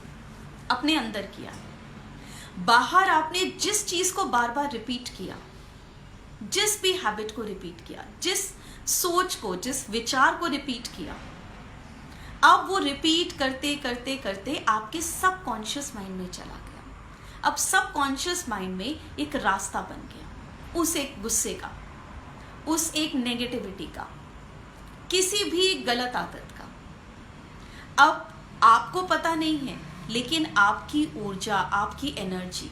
अपने अंदर किया है। बाहर आपने जिस चीज को बार बार रिपीट किया, जिस भी हैबिट को रिपीट किया, जिस सोच को, जिस विचार को रिपीट किया, अब वो रिपीट करते करते करते आपके सबकॉन्शियस माइंड में चला गया। अब सबकॉन्शियस माइंड में एक रास्ता बन गया, उस एक गुस्से का, उस एक नेगेटिविटी का, किसी भी गलत आदत का। अब आपको पता नहीं है, लेकिन आपकी ऊर्जा, आपकी एनर्जी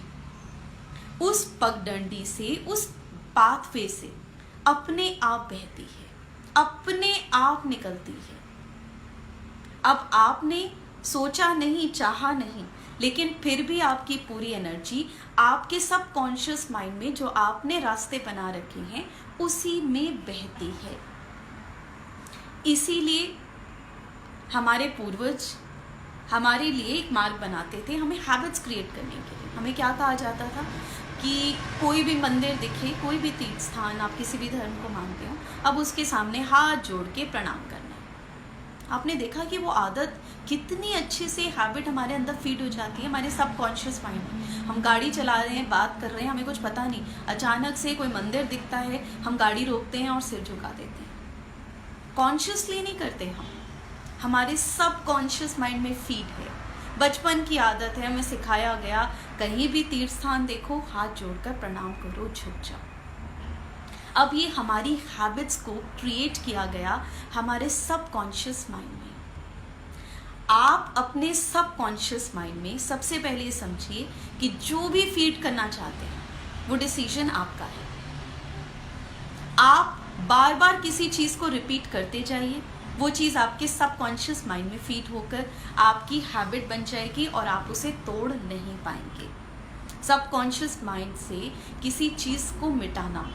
उस पगडंडी से, उस पाथवे से अपने आप बहती है, अपने आप निकलती है। अब आपने सोचा नहीं, चाहा नहीं, लेकिन फिर भी आपकी पूरी एनर्जी आपके सबकॉन्शियस माइंड में जो आपने रास्ते बना रखे हैं उसी में बहती है। इसीलिए हमारे पूर्वज हमारे लिए एक मार्ग बनाते थे, हमें हैबिट्स क्रिएट करने के लिए। हमें क्या कहा जाता था कि कोई भी मंदिर दिखे, कोई भी तीर्थ स्थान, आप किसी भी धर्म को मानते हो, अब उसके सामने हाथ जोड़ के प्रणाम करना है। आपने देखा कि वो आदत कितनी अच्छे से हैबिट हमारे अंदर फीड हो जाती है, हमारे सबकॉन्शियस माइंड में। हम गाड़ी चला रहे हैं, बात कर रहे हैं, हमें कुछ पता नहीं, अचानक से कोई मंदिर दिखता है, हम गाड़ी रोकते हैं और सिर झुका देते हैं। कॉन्शियसली नहीं करते हम, हमारे सबकॉन्शियस माइंड में फीड है, बचपन की आदत है, हमें सिखाया गया कहीं भी तीर्थ स्थान देखो हाथ जोड़कर प्रणाम करो, झुक जाओ। अब ये हमारी हैबिट्स को क्रिएट किया गया हमारे सबकॉन्शियस माइंड में। आप अपने सबकॉन्शियस माइंड में सबसे पहले ये समझिए कि जो भी फीड करना चाहते हैं वो डिसीजन आपका है। आप बार बार किसी चीज़ को रिपीट करते जाइए, वो चीज़ आपके सबकॉन्शियस माइंड में फीड होकर आपकी हैबिट बन जाएगी और आप उसे तोड़ नहीं पाएंगे। सबकॉन्शियस माइंड से किसी चीज़ को मिटाना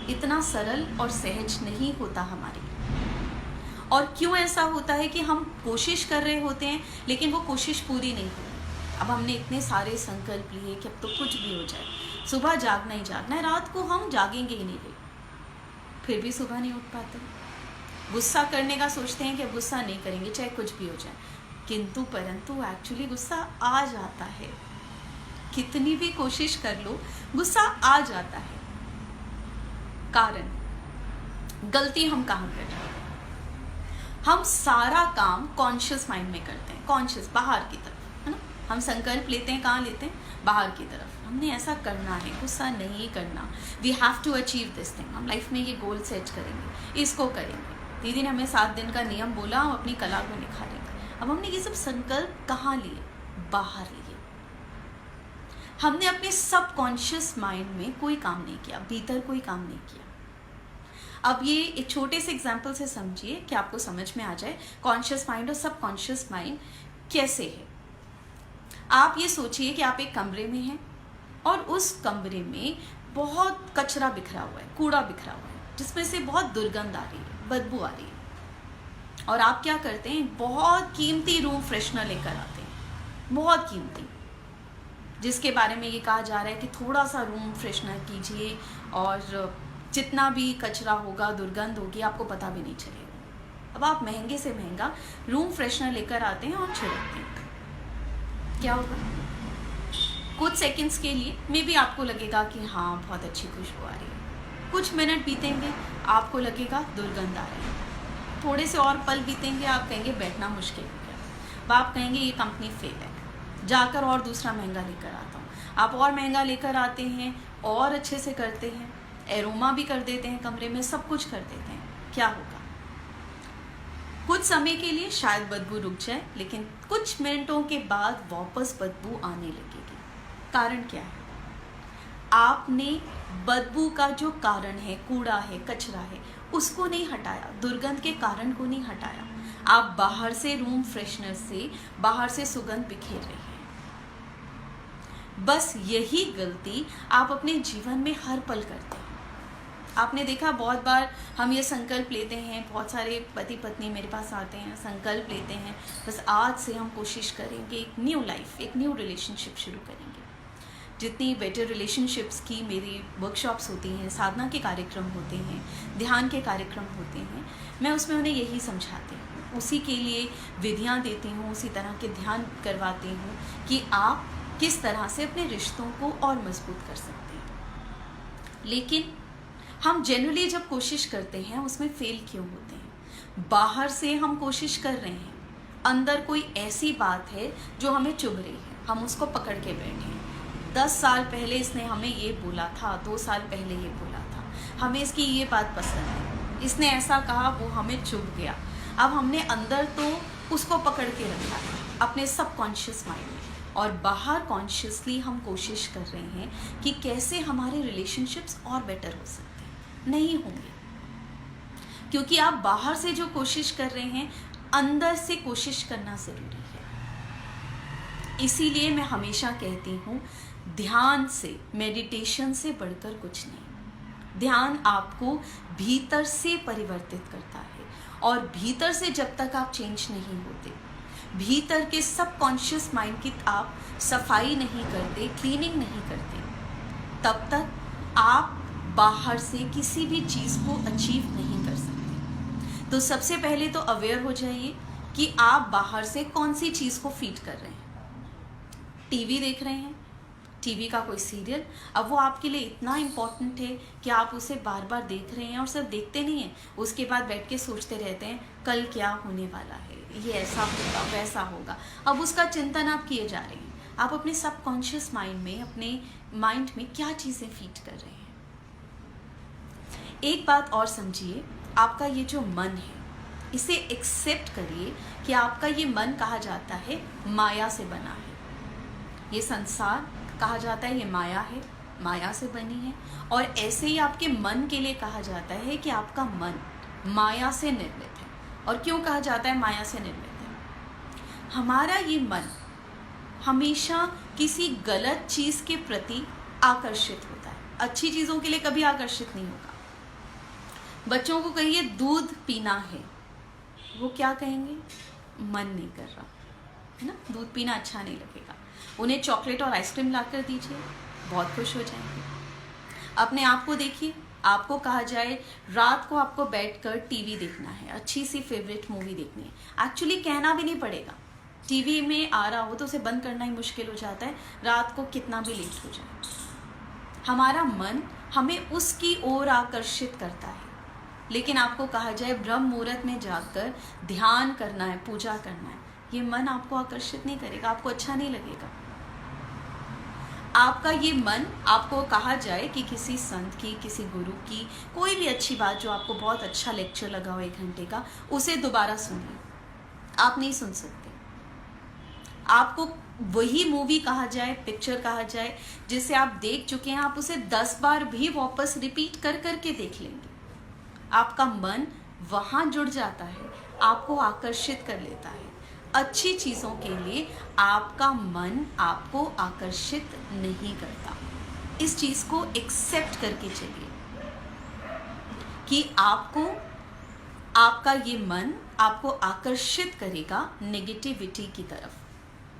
इतना सरल और सहज नहीं होता हमारे लिए। और क्यों ऐसा होता है कि हम कोशिश कर रहे होते हैं लेकिन वो कोशिश पूरी नहीं होती। अब हमने इतने सारे संकल्प लिए कि अब तो कुछ भी हो जाए, सुबह जागना ही जागना है, रात को हम जागेंगे ही नहीं, फिर भी सुबह नहीं उठ पाते। गुस्सा करने का सोचते हैं कि गुस्सा नहीं करेंगे चाहे कुछ भी हो जाए, किंतु परंतु एक्चुअली गुस्सा आ जाता है। कितनी भी कोशिश कर लो गुस्सा आ जाता है। कारण गलती हम कहाँ कर रहे हैं, हम सारा काम कॉन्शियस माइंड में करते हैं, कॉन्शियस बाहर की तरफ, है ना। हम संकल्प लेते हैं, कहाँ लेते हैं, बाहर की तरफ। हमने ऐसा करना है, गुस्सा नहीं करना, we have to achieve this thing, हम लाइफ में ये गोल सेट करेंगे, इसको करेंगे। दीदी ने हमें 7 दिन का नियम बोला, हम अपनी कला को निखारेंगे। अब हमने ये सब संकल्प कहाँ लिए, बाहर लिए। हमने अपने सबकॉन्शियस माइंड में कोई काम नहीं किया, भीतर कोई काम नहीं किया। अब ये एक छोटे से एग्जाम्पल से समझिए कि आपको समझ में आ जाए कॉन्शियस माइंड और सबकॉन्शियस माइंड कैसे है। आप ये सोचिए कि आप एक कमरे में हैं और उस कमरे में बहुत कचरा बिखरा हुआ है, कूड़ा बिखरा हुआ है, जिसमें से बहुत दुर्गंध आ रही है, बदबू आ रही है। और आप क्या करते हैं, बहुत कीमती रूम फ्रेशनर लेकर आते हैं, बहुत कीमती, जिसके बारे में ये कहा जा रहा है कि थोड़ा सा रूम फ्रेशनर कीजिए और जितना भी कचरा होगा, दुर्गंध होगी, आपको पता भी नहीं चलेगा। अब आप महंगे से महंगा रूम फ्रेशनर लेकर आते हैं और छिड़कते हैं, क्या होगा, कुछ सेकंड्स के लिए मे बी आपको लगेगा कि हाँ बहुत अच्छी खुशबू आ रही है, कुछ मिनट बीतेंगे आपको लगेगा दुर्गंध आ रही है, थोड़े से और पल बीतेंगे आप कहेंगे बैठना मुश्किल हो गया, अब आप कहेंगे ये कंपनी फेल है, जाकर और दूसरा महंगा लेकर आता हूँ। आप और महंगा लेकर आते हैं और अच्छे से करते हैं, एरोमा भी कर देते हैं कमरे में, सब कुछ कर देते हैं, क्या होगा? कुछ समय के लिए शायद बदबू रुक जाए, लेकिन कुछ मिनटों के बाद वापस बदबू आने लगेगी। कारण क्या है? आपने बदबू का जो कारण है, कूड़ा है, कचरा है, उसको नहीं हटाया, दुर्गंध के कारण को नहीं हटाया। आप बाहर से रूम फ्रेशनर से बाहर से सुगंध बिखेर रहे हैं। बस यही गलती आप अपने जीवन में हर पल करते हैं। आपने देखा बहुत बार हम ये संकल्प लेते हैं, बहुत सारे पति पत्नी मेरे पास आते हैं, संकल्प लेते हैं, बस आज से हम कोशिश करेंगे एक न्यू लाइफ, एक न्यू रिलेशनशिप शुरू करेंगे। जितनी बेटर रिलेशनशिप्स की मेरी वर्कशॉप्स होती हैं, साधना के कार्यक्रम होते हैं, ध्यान के कार्यक्रम होते हैं, मैं उसमें उन्हें यही समझाती हूँ, उसी के लिए विधियाँ देती हूँ, उसी तरह के ध्यान करवाती हूँ कि आप किस तरह से अपने रिश्तों को और मजबूत कर सकते हैं। लेकिन हम जनरली जब कोशिश करते हैं उसमें फेल क्यों होते हैं? बाहर से हम कोशिश कर रहे हैं, अंदर कोई ऐसी बात है जो हमें चुभ रही है, हम उसको पकड़ के बैठे हैं। 10 साल पहले इसने हमें ये बोला था, 2 साल पहले ये बोला था, हमें इसकी ये बात पसंद है, इसने ऐसा कहा, वो हमें चुभ गया। अब हमने अंदर तो उसको पकड़ के रखा है अपने सबकॉन्शियस माइंड में, और बाहर कॉन्शियसली हम कोशिश कर रहे हैं कि कैसे हमारे रिलेशनशिप्स और बेटर हो सकते हैं। नहीं होंगे, क्योंकि आप बाहर से जो कोशिश कर रहे हैं, अंदर से कोशिश करना ज़रूरी है। इसीलिए मैं हमेशा कहती हूँ, ध्यान से, मेडिटेशन से बढ़कर कुछ नहीं। ध्यान आपको भीतर से परिवर्तित करता है, और भीतर से जब तक आप चेंज नहीं होते, भीतर के सबकॉन्शियस माइंड की आप सफाई नहीं करते, क्लीनिंग नहीं करते, तब तक आप बाहर से किसी भी चीज़ को अचीव नहीं कर सकते। तो सबसे पहले तो अवेयर हो जाइए कि आप बाहर से कौन सी चीज़ को फीड कर रहे हैं। टीवी देख रहे हैं, टीवी का कोई सीरियल, अब वो आपके लिए इतना इम्पोर्टेंट है कि आप उसे बार बार देख रहे हैं, और सिर्फ देखते नहीं हैं, उसके बाद बैठ के सोचते रहते हैं कल क्या होने वाला है, ये ऐसा होगा, वैसा होगा। अब उसका चिंतन आप किए जा रहे हैं। आप अपने सबकॉन्शियस माइंड में, अपने माइंड में क्या चीज़ें फीड कर रहे हैं। एक बात और समझिए, आपका ये जो मन है, इसे एक्सेप्ट करिए कि आपका ये मन कहा जाता है माया से बना है। ये संसार कहा जाता है ये माया है, माया से बनी है, और ऐसे ही आपके मन के लिए कहा जाता है कि आपका मन माया से निर्मित है। और क्यों कहा जाता है माया से निर्मित है? हमारा ये मन हमेशा किसी गलत चीज़ के प्रति आकर्षित होता है, अच्छी चीज़ों के लिए कभी आकर्षित नहीं होगा। बच्चों को कहिए दूध पीना है, वो क्या कहेंगे? मन नहीं कर रहा है ना, दूध पीना अच्छा नहीं लगेगा। उन्हें चॉकलेट और आइसक्रीम लाकर दीजिए, बहुत खुश हो जाएंगे। अपने आप को देखिए, आपको कहा जाए रात को आपको बैठकर टीवी देखना है, अच्छी सी फेवरेट मूवी देखनी है, एक्चुअली कहना भी नहीं पड़ेगा, टीवी में आ रहा हो तो उसे बंद करना ही मुश्किल हो जाता है, रात को कितना भी लेट हो जाए। हमारा मन हमें उसकी ओर आकर्षित करता है। लेकिन आपको कहा जाए ब्रह्म मुहूर्त में जाकर ध्यान करना है, पूजा करना है, ये मन आपको आकर्षित नहीं करेगा, आपको अच्छा नहीं लगेगा। आपका ये मन, आपको कहा जाए कि किसी संत की, किसी गुरु की कोई भी अच्छी बात जो आपको बहुत अच्छा लेक्चर लगा हो 1 घंटे का, उसे दोबारा सुनिए, आप नहीं सुन सकते। आपको वही मूवी कहा जाए, पिक्चर कहा जाए जिसे आप देख चुके हैं, आप उसे 10 बार भी वापस रिपीट कर करके देख लेंगे। आपका मन वहाँ जुड़ जाता है, आपको आकर्षित कर लेता है। अच्छी चीज़ों के लिए आपका मन आपको आकर्षित नहीं करता। इस चीज़ को एक्सेप्ट करके चलिए कि आपका ये मन आपको आकर्षित करेगा नेगेटिविटी की तरफ,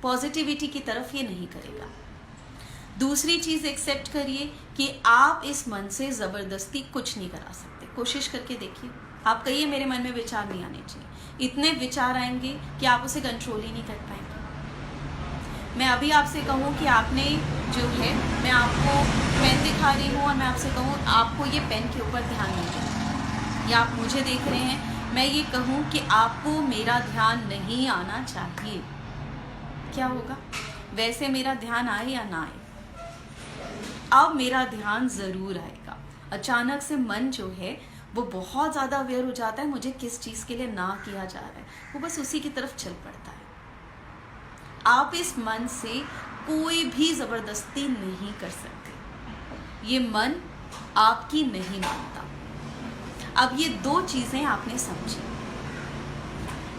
पॉजिटिविटी की तरफ ये नहीं करेगा। दूसरी चीज़ एक्सेप्ट करिए कि आप इस मन से ज़बरदस्ती कुछ नहीं करा सकते। कोशिश करके देखिए, आप कहिए मेरे मन में विचार नहीं आने चाहिए, इतने विचार आएंगे कि आप उसे कंट्रोल ही नहीं कर पाएंगे। मैं अभी आपसे कहूँ कि आपने जो है, मैं आपको पेन दिखा रही हूँ और मैं आपसे कहूँ आपको ये पेन के ऊपर ध्यान नहीं देना, या आप मुझे देख रहे हैं, मैं ये कहूँ कि आपको मेरा ध्यान नहीं आना चाहिए, क्या होगा? वैसे मेरा ध्यान आए या ना आए, अब मेरा ध्यान ज़रूर आएगा। अचानक से मन जो है वो बहुत ज़्यादा अवेयर हो जाता है मुझे किस चीज़ के लिए ना किया जा रहा है, वो बस उसी की तरफ चल पड़ता है। आप इस मन से कोई भी ज़बरदस्ती नहीं कर सकते, ये मन आपकी नहीं मानता। अब ये दो चीज़ें आपने समझी।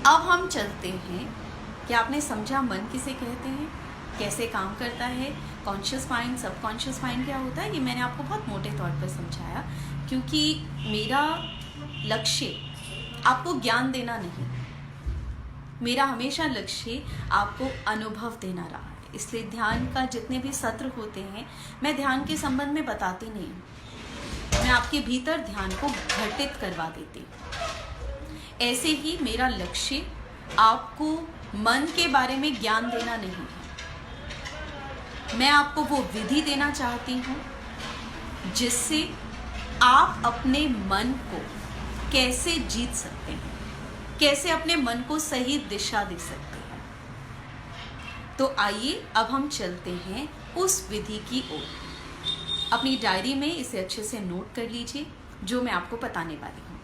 अब हम चलते हैं कि आपने समझा मन किसे कहते हैं, कैसे काम करता है, कॉन्शियस माइंड, सबकॉन्शियस माइंड क्या होता है, ये मैंने आपको बहुत मोटे तौर पर समझाया, क्योंकि मेरा लक्ष्य आपको ज्ञान देना नहीं, मेरा हमेशा लक्ष्य आपको अनुभव देना रहा है। इसलिए ध्यान का जितने भी सत्र होते हैं मैं ध्यान के संबंध में बताती नहीं हूँ, मैं आपके भीतर ध्यान को घटित करवा देती हूँ। ऐसे ही मेरा लक्ष्य आपको मन के बारे में ज्ञान देना नहीं है, मैं आपको वो विधि देना चाहती हूँ जिससे आप अपने मन को कैसे जीत सकते हैं, कैसे अपने मन को सही दिशा दे सकते हैं। तो आइए अब हम चलते हैं उस विधि की ओर। अपनी डायरी में इसे अच्छे से नोट कर लीजिए जो मैं आपको बताने वाली हूँ।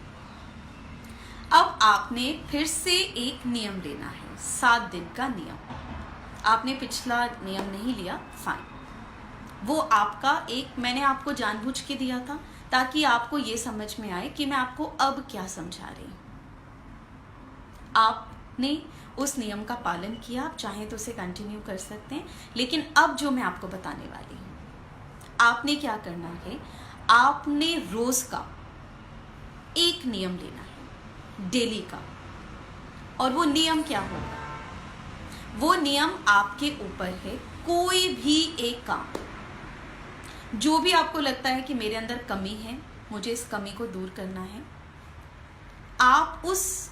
अब आपने फिर से एक नियम लेना है, 7 दिन का नियम। आपने पिछला नियम नहीं लिया, फाइन, वो आपका एक मैंने आपको जानबूझ के दिया था ताकि आपको ये समझ में आए कि मैं आपको अब क्या समझा रही हूँ। आपने उस नियम का पालन किया, आप चाहें तो उसे कंटिन्यू कर सकते हैं, लेकिन अब जो मैं आपको बताने वाली हूँ, आपने क्या करना है, आपने रोज का एक नियम लेना है, डेली का। और वो नियम क्या होगा, वो नियम आपके ऊपर है। कोई भी एक काम जो भी आपको लगता है कि मेरे अंदर कमी है, मुझे इस कमी को दूर करना है, आप उस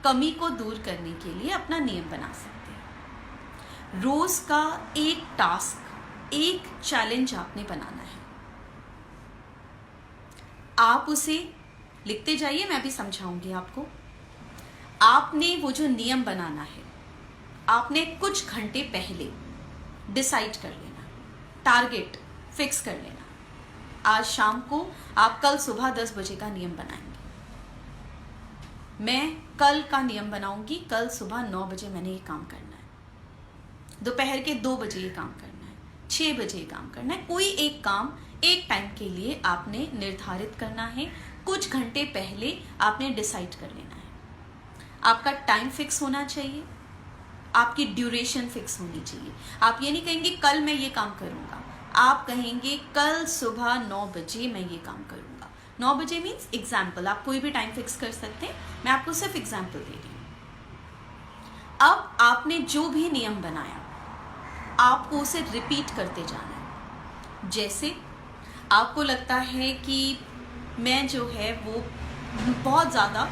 कमी को दूर करने के लिए अपना नियम बना सकते हैं। रोज का एक टास्क, एक चैलेंज आपने बनाना है। आप उसे लिखते जाइए, मैं भी समझाऊंगी आपको। आपने वो जो नियम बनाना है, आपने कुछ घंटे पहले डिसाइड कर लेना, टारगेट फिक्स कर लेना। आज शाम को आप कल सुबह 10 बजे का नियम बनाएंगे, मैं कल का नियम बनाऊंगी, कल सुबह 9 बजे मैंने ये काम करना है, दोपहर के 2 बजे ये काम करना है, 6 बजे ये काम करना है। कोई एक काम एक टाइम के लिए आपने निर्धारित करना है, कुछ घंटे पहले आपने डिसाइड कर लेना है। आपका टाइम फिक्स होना चाहिए, आपकी ड्यूरेशन फिक्स होनी चाहिए। आप ये नहीं कहेंगे कल मैं ये काम करूंगा, आप कहेंगे कल सुबह 9 बजे मैं ये काम करूंगा। 9 बजे मीन्स एग्जाम्पल, आप कोई भी टाइम फिक्स कर सकते हैं, मैं आपको सिर्फ एग्जाम्पल दे रही हूँ। अब आपने जो भी नियम बनाया आपको उसे रिपीट करते जाना है। जैसे आपको लगता है कि मैं जो है वो बहुत ज़्यादा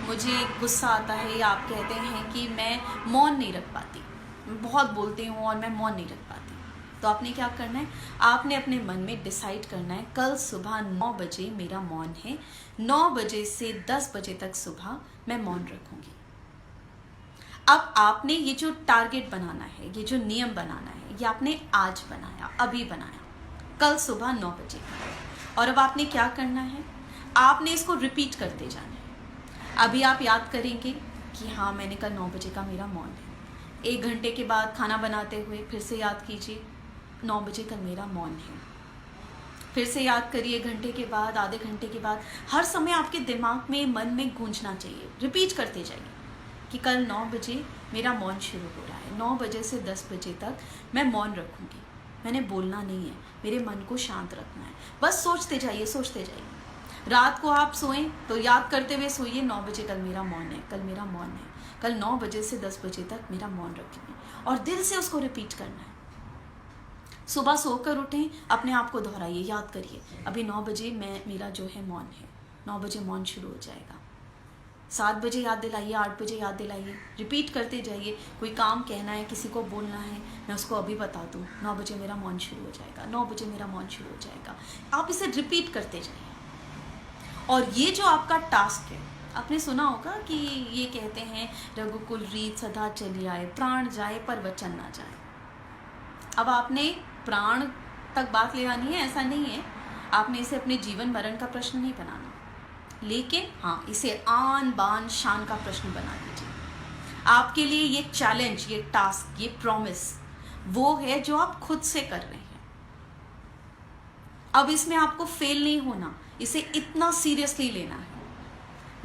मुझे गुस्सा आता है, या आप कहते हैं कि मैं मौन नहीं रख पाती, मैं बहुत बोलती हूँ और मैं मौन नहीं रख पाती, तो आपने क्या करना है, आपने अपने मन में डिसाइड करना है कल सुबह 9 बजे मेरा मौन है, 9 बजे से 10 बजे तक सुबह मैं मौन रखूंगी। अब आपने ये जो टारगेट बनाना है, ये जो नियम बनाना है, ये आपने आज बनाया, अभी बनाया, कल सुबह 9 बजे। और अब आपने क्या करना है, आपने इसको रिपीट करते जाना है। अभी आप याद करेंगे कि हाँ मैंने कल 9 बजे का मेरा मौन है। 1 घंटे के बाद खाना बनाते हुए फिर से याद कीजिए 9 बजे कल मेरा मौन है। फिर से याद करिए 1 घंटे के बाद, आधे घंटे के बाद, हर समय आपके दिमाग में, मन में गूंजना चाहिए। रिपीट करते जाइए कि कल 9 बजे मेरा मौन शुरू हो रहा है, 9 बजे से 10 बजे तक मैं मौन रखूँगी, मैंने बोलना नहीं है, मेरे मन को शांत रखना है। बस सोचते जाइए, सोचते जाइए। रात को आप सोएं तो याद करते हुए सोइए 9 बजे कल मेरा मौन है, कल मेरा मौन है, कल 9 बजे से 10 बजे तक मेरा मौन रखेंगे, और दिल से उसको रिपीट करना है। सुबह सोकर उठें, अपने आप को दोहराइए, याद करिए अभी 9 बजे मेरा जो है मौन है, 9 बजे मौन शुरू हो जाएगा। 7 बजे याद दिलाइए, 8 बजे याद दिलाइए, रिपीट करते जाइए। कोई काम कहना है, किसी को बोलना है, मैं उसको अभी बता दूँ 9 बजे मेरा मौन शुरू हो जाएगा, 9 बजे मेरा मौन शुरू हो जाएगा। आप इसे रिपीट करते जाइए। और ये जो आपका टास्क है, आपने सुना होगा कि ये कहते हैं रघुकुल रीत सदा चली आए, प्राण जाए पर वचन ना जाए। अब आपने प्राण तक बात ले आनी है, ऐसा नहीं है, आपने इसे अपने जीवन मरण का प्रश्न नहीं बनाना, लेकिन हाँ, इसे आन बान शान का प्रश्न बना दीजिए। आपके लिए ये चैलेंज, ये टास्क, ये प्रॉमिस वो है जो आप खुद से कर रहे हैं। अब इसमें आपको फेल नहीं होना, इसे इतना सीरियसली लेना है।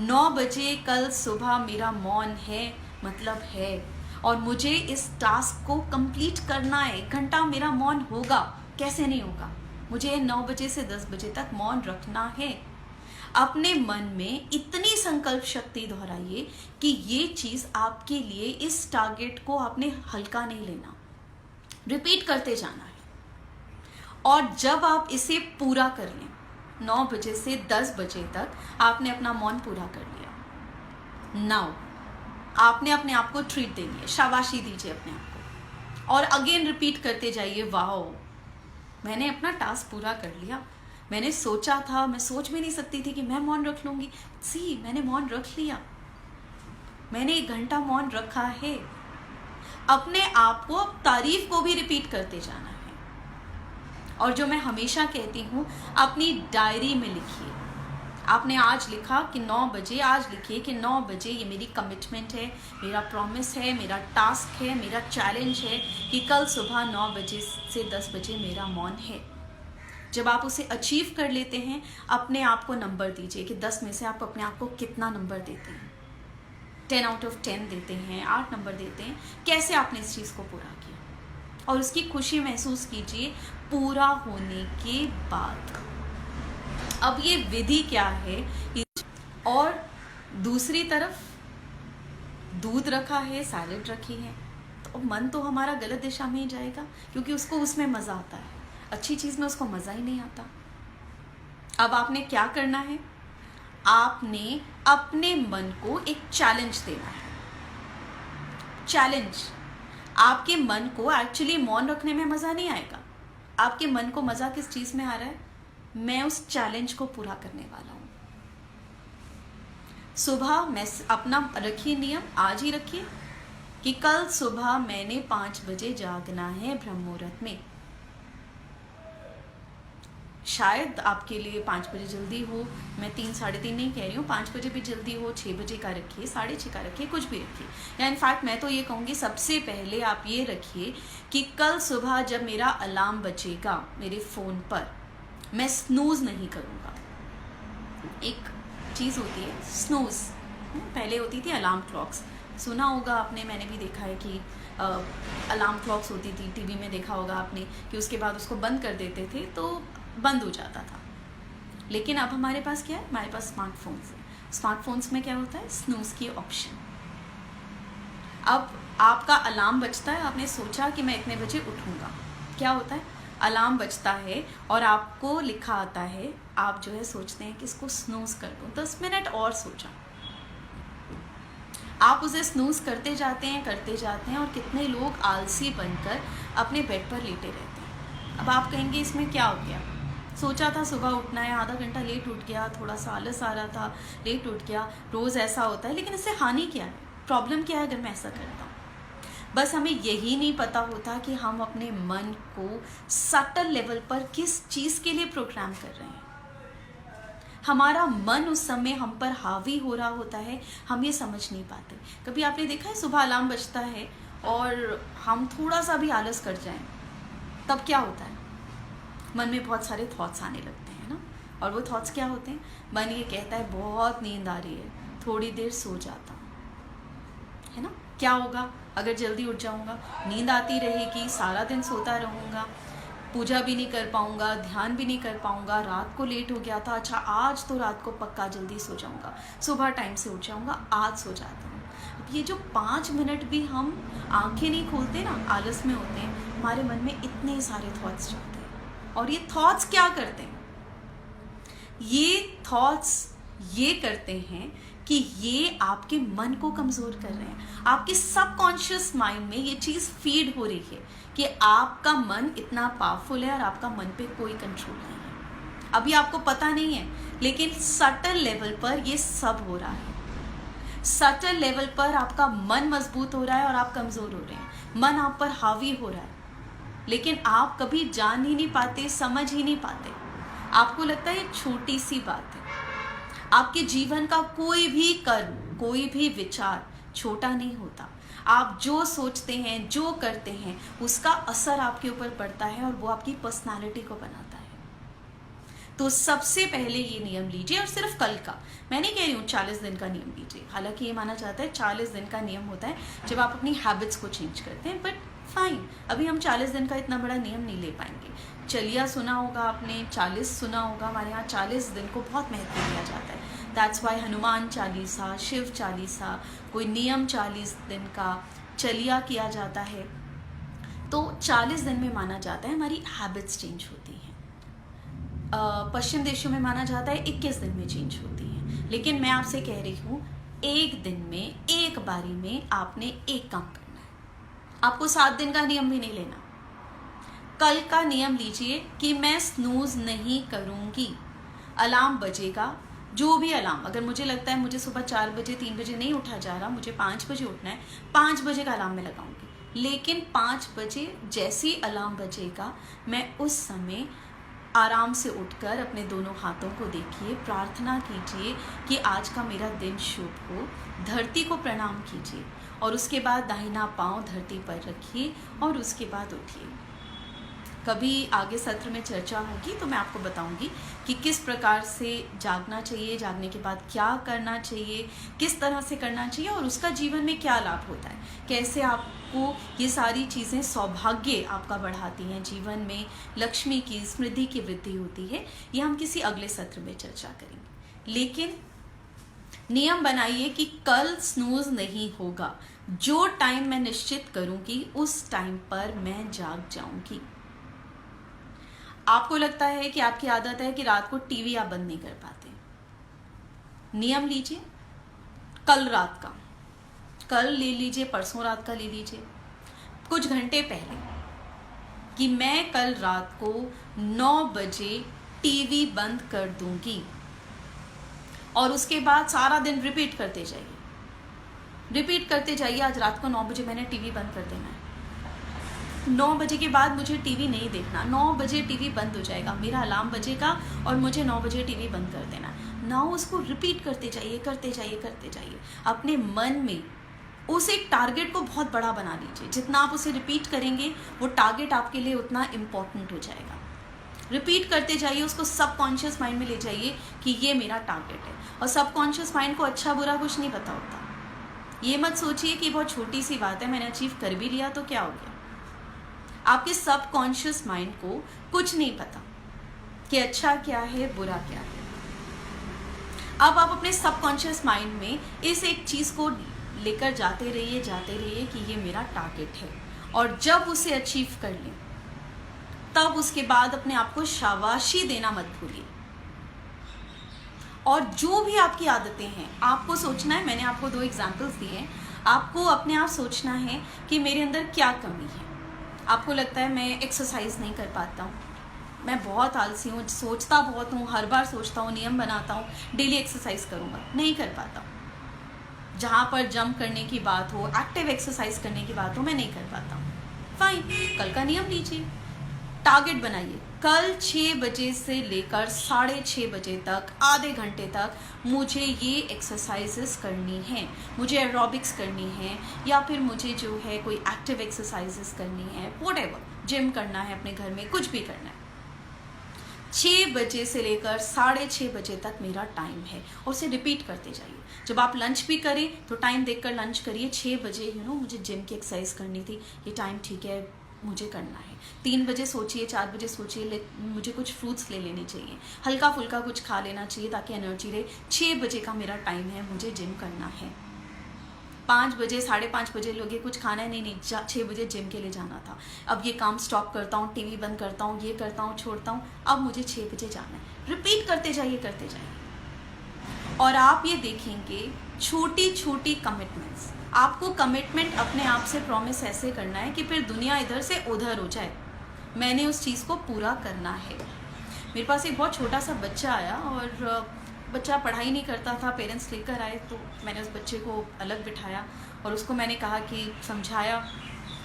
9 बजे कल सुबह मेरा मौन है, मतलब है, और मुझे इस टास्क को कंप्लीट करना है। 1 घंटा मेरा मौन होगा, कैसे नहीं होगा, मुझे 9 बजे से 10 बजे तक मौन रखना है। अपने मन में इतनी संकल्प शक्ति दोहराइए कि ये चीज आपके लिए, इस टारगेट को आपने हल्का नहीं लेना, रिपीट करते जाना है। और जब आप इसे पूरा कर लें, 9 बजे से 10 बजे तक आपने अपना मौन पूरा कर लिया, नाउ आपने अपने आप को ट्रीट देनी है, शाबाशी दीजिए अपने आप को, और अगेन रिपीट करते जाइए, वाओ मैंने अपना टास्क पूरा कर लिया। मैंने सोचा था, मैं सोच भी नहीं सकती थी कि मैं मौन रख लूंगी, मैंने मौन रख लिया, मैंने 1 घंटा मौन रखा है। अपने आप को, तारीफ को भी रिपीट करते जाना है। और जो मैं हमेशा कहती हूँ, अपनी डायरी में लिखिए। आपने आज लिखा कि 9 बजे, आज लिखिए कि 9 बजे ये मेरी कमिटमेंट है, मेरा प्रॉमिस है, मेरा टास्क है, मेरा चैलेंज है कि कल सुबह 9 बजे से 10 बजे मेरा मौन है। जब आप उसे अचीव कर लेते हैं, अपने आप को नंबर दीजिए कि 10 में से आप अपने आप को कितना नंबर देते हैं। 10 आउट ऑफ 10 देते हैं, 8 नंबर देते हैं, कैसे आपने इस चीज़ को पूरा किया, और उसकी खुशी महसूस कीजिए पूरा होने के बाद। अब ये विधि क्या है, और दूसरी तरफ दूध रखा है, सैलेड रखी है, तो मन तो हमारा गलत दिशा में ही जाएगा, क्योंकि उसको उसमें मज़ा आता है, अच्छी चीज़ में उसको मज़ा ही नहीं आता। अब आपने क्या करना है, आपने अपने मन को एक चैलेंज देना है। चैलेंज, आपके मन को एक्चुअली मौन रखने में मज़ा नहीं आएगा। आपके मन को मज़ा किस चीज़ में आ रहा है, मैं उस चैलेंज को पूरा करने वाला हूँ। सुबह मैं अपना रखिए नियम, आज ही रखिए कि कल सुबह मैंने 5 बजे जागना है ब्रह्म मुहूर्त में। शायद आपके लिए 5 बजे जल्दी हो, मैं 3 साढ़े 3 नहीं कह रही हूँ, 5 बजे भी जल्दी हो, 6 बजे का रखिए, 6:30 का रखिए, कुछ भी रखिए। या इनफैक्ट मैं तो ये कहूँगी, सबसे पहले आप ये रखिए कि कल सुबह जब मेरा अलार्म बजेगा मेरे फ़ोन पर, मैं स्नूज़ नहीं करूँगा। एक चीज़ होती है स्नूज़, पहले होती थी अलार्म क्लॉक्स, सुना होगा आपने, मैंने भी देखा है कि अलार्म क्लॉक्स होती थी, टीवी में देखा होगा आपने कि उसके बाद उसको बंद कर देते थे तो बंद हो जाता था। लेकिन अब हमारे पास क्या है, हमारे पास स्मार्टफोन्स है। स्मार्टफोन्स में क्या होता है, स्नूज़ की ऑप्शन। अब आपका अलार्म बजता है, आपने सोचा कि मैं इतने बजे उठूँगा, क्या होता है, अलार्म बजता है और आपको लिखा आता है, आप जो है सोचते हैं कि इसको स्नूज़ कर दूँ, 10 मिनट और सोचा, आप उसे स्नूज़ करते जाते हैं और कितने लोग आलसी बनकर अपने बेड पर लेटे रहते हैं। अब आप कहेंगे इसमें क्या हो गया, सोचा था सुबह उठना है, आधा घंटा लेट उठ गया, थोड़ा सा आलस आ रहा था, लेट उठ गया, रोज़ ऐसा होता है। लेकिन इससे हानि क्या है, प्रॉब्लम क्या है अगर मैं ऐसा करता हूँ? बस हमें यही नहीं पता होता कि हम अपने मन को सटल लेवल पर किस चीज़ के लिए प्रोग्राम कर रहे हैं। हमारा मन उस समय हम पर हावी हो रहा होता है, हम ये समझ नहीं पाते। कभी आपने देखा है सुबह अलार्म बजता है और हम थोड़ा सा भी आलस कर जाएं, तब क्या होता है, मन में बहुत सारे थॉट्स आने लगते हैं ना। और वो थॉट्स क्या होते हैं, मन ये कहता है बहुत नींद आ रही है, थोड़ी देर सो जाता हूँ, है ना। क्या होगा अगर जल्दी उठ जाऊँगा, नींद आती रहेगी, सारा दिन सोता रहूँगा, पूजा भी नहीं कर पाऊँगा, ध्यान भी नहीं कर पाऊँगा, रात को लेट हो गया था, अच्छा आज तो रात को पक्का जल्दी सो जाऊँगा, सुबह टाइम से उठ जाऊँगा, आज सो जाता हूँ। अब ये जो 5 मिनट भी हम आंखें नहीं खोलते ना, आलस में होते हैं, हमारे मन में इतने सारे थॉट्स चलते हैं। और ये थॉट्स क्या करते हैं, ये थॉट्स ये करते हैं कि ये आपके मन को कमज़ोर कर रहे हैं। आपके सबकॉन्शियस माइंड में ये चीज़ फीड हो रही है कि आपका मन इतना पावरफुल है और आपका मन पे कोई कंट्रोल नहीं है। अभी आपको पता नहीं है, लेकिन सटल लेवल पर ये सब हो रहा है। सटल लेवल पर आपका मन मजबूत हो रहा है और आप कमज़ोर हो रहे हैं। मन आप पर हावी हो रहा है, लेकिन आप कभी जान ही नहीं पाते, समझ ही नहीं पाते। आपको लगता है ये छोटी सी बात है। आपके जीवन का कोई भी कर्म, कोई भी विचार छोटा नहीं होता। आप जो सोचते हैं, जो करते हैं, उसका असर आपके ऊपर पड़ता है और वो आपकी पर्सनालिटी को बनाता है। तो सबसे पहले ये नियम लीजिए, और सिर्फ कल का, मैं नहीं कह रही हूँ 40 दिन का नियम लीजिए। हालांकि ये माना जाता है 40 दिन का नियम होता है जब आप अपनी हैबिट्स को चेंज करते हैं, बट फाइन, अभी हम 40 दिन का इतना बड़ा नियम नहीं ले पाएंगे। चलिया सुना होगा आपने, 40 सुना होगा। हमारे यहाँ 40 दिन को बहुत महत्व दिया जाता है। दैट्स वाई हनुमान चालीसा, शिव चालीसा, कोई नियम 40 दिन का चलिया किया जाता है। तो 40 दिन में माना जाता है हमारी हैबिट्स चेंज होती हैं। पश्चिम देशों में माना जाता है 21 दिन में चेंज होती हैं। लेकिन मैं आपसे कह रही हूँ, एक दिन में, एक बारी में आपने एक काम करना है। आपको 7 दिन का नियम भी नहीं लेना। कल का नियम लीजिए कि मैं स्नूज नहीं करूँगी। अलार्म बजेगा, जो भी अलार्म, अगर मुझे लगता है मुझे सुबह 4 बजे 3 बजे नहीं उठा जा रहा, मुझे 5 बजे उठना है, 5 बजे का अलार्म मैं लगाऊंगी। लेकिन 5 बजे जैसी अलार्म बजेगा, मैं उस समय आराम से उठकर अपने दोनों हाथों को देखिए, प्रार्थना कीजिए कि आज का मेरा दिन शुभ हो, धरती को प्रणाम कीजिए, और उसके बाद दाहिना पांव धरती पर रखिए और उसके बाद उठिए। कभी आगे सत्र में चर्चा होगी तो मैं आपको बताऊंगी कि किस प्रकार से जागना चाहिए, जागने के बाद क्या करना चाहिए, किस तरह से करना चाहिए और उसका जीवन में क्या लाभ होता है, कैसे आपको ये सारी चीज़ें सौभाग्य आपका बढ़ाती हैं, जीवन में लक्ष्मी की, समृद्धि की वृद्धि होती है। ये हम किसी अगले सत्र में चर्चा करेंगे। लेकिन नियम बनाइए कि कल स्नूज नहीं होगा। जो टाइम मैं निश्चित करूंगी उस टाइम पर मैं जाग जाऊंगी। आपको लगता है कि आपकी आदत है कि रात को टीवी आप बंद नहीं कर पाते, नियम लीजिए कल रात का, कल ले लीजिए, परसों रात का ले लीजिए, कुछ घंटे पहले, कि मैं कल रात को 9 बजे टीवी बंद कर दूंगी। और उसके बाद सारा दिन रिपीट करते जाइए, आज रात को 9 बजे मैंने टीवी बंद कर देना है। 9 बजे के बाद मुझे टीवी नहीं देखना। 9 बजे टीवी बंद हो जाएगा, मेरा अलार्म बजेगा और मुझे 9 बजे टीवी बंद कर देना। ना उसको रिपीट करते जाइए। अपने मन में उस एक टारगेट को बहुत बड़ा बना लीजिए। जितना आप उसे रिपीट करेंगे वो टारगेट आपके लिए उतना इम्पोर्टेंट हो जाएगा। रिपीट करते जाइए, उसको सबकॉन्शियस माइंड में ले जाइए कि ये मेरा टारगेट है। और सबकॉन्शियस माइंड को अच्छा बुरा कुछ नहीं पता होता। ये मत सोचिए कि बहुत छोटी सी बात है, मैंने अचीव कर भी लिया तो क्या हो गया। आपके सबकॉन्शियस माइंड को कुछ नहीं पता कि अच्छा क्या है, बुरा क्या है। अब आप अपने सबकॉन्शियस माइंड में इस एक चीज को लेकर जाते रहिए कि ये मेरा टारगेट है, और जब उसे अचीव कर लें तब उसके बाद अपने आप को शाबाशी देना मत भूलिए। और जो भी आपकी आदतें हैं, आपको सोचना है, मैंने आपको 2 एग्जाम्पल्स दिए हैं, आपको अपने आप सोचना है कि मेरे अंदर क्या कमी है। आपको लगता है मैं एक्सरसाइज नहीं कर पाता हूँ, मैं बहुत आलसी हूँ, सोचता बहुत हूँ, हर बार सोचता हूँ, नियम बनाता हूँ, डेली एक्सरसाइज करूँगा, नहीं कर पाता हूँ। जहाँ पर जंप करने की बात हो, एक्टिव एक्सरसाइज करने की बात हो, मैं नहीं कर पाता हूँ। फाइन, कल का नियम लीजिए, टारगेट बनाइए, कल 6 बजे से लेकर 6:30 बजे तक, आधे घंटे तक मुझे ये एक्सरसाइजेस करनी है, मुझे एरोबिक्स करनी है, या फिर मुझे जो है कोई एक्टिव एक्सरसाइजेस करनी है, व्हाटएवर, जिम करना है, अपने घर में कुछ भी करना है। 6 बजे से लेकर 6:30 बजे तक मेरा टाइम है, और उसे रिपीट करते जाइए। जब आप लंच भी करें तो टाइम देखकर लंच करिए। 6 बजे मुझे जिम की एक्सरसाइज करनी थी, ये टाइम ठीक है, मुझे करना है। 3 बजे सोचिए, 4 बजे सोचिए, मुझे कुछ फ्रूट्स ले लेने चाहिए, हल्का फुल्का कुछ खा लेना चाहिए ताकि एनर्जी रहे। 6 बजे का मेरा टाइम है, मुझे जिम करना है। 5 बजे 5:30 बजे लोग ये कुछ खाना है, नहीं 6 बजे जिम के लिए जाना था, अब ये काम स्टॉप करता हूँ, टीवी बंद करता हूँ, ये करता हूँ, छोड़ता हूँ, अब मुझे 6 बजे जाना है। रिपीट करते जाइए। और आप ये देखेंगे छोटी छोटी कमिटमेंट्स, आपको कमिटमेंट अपने आप से प्रॉमिस ऐसे करना है कि फिर दुनिया इधर से उधर हो जाए, मैंने उस चीज़ को पूरा करना है। मेरे पास एक बहुत छोटा सा बच्चा आया, और बच्चा पढ़ाई नहीं करता था, पेरेंट्स लेकर आए, तो मैंने उस बच्चे को अलग बिठाया और उसको मैंने कहा कि समझाया।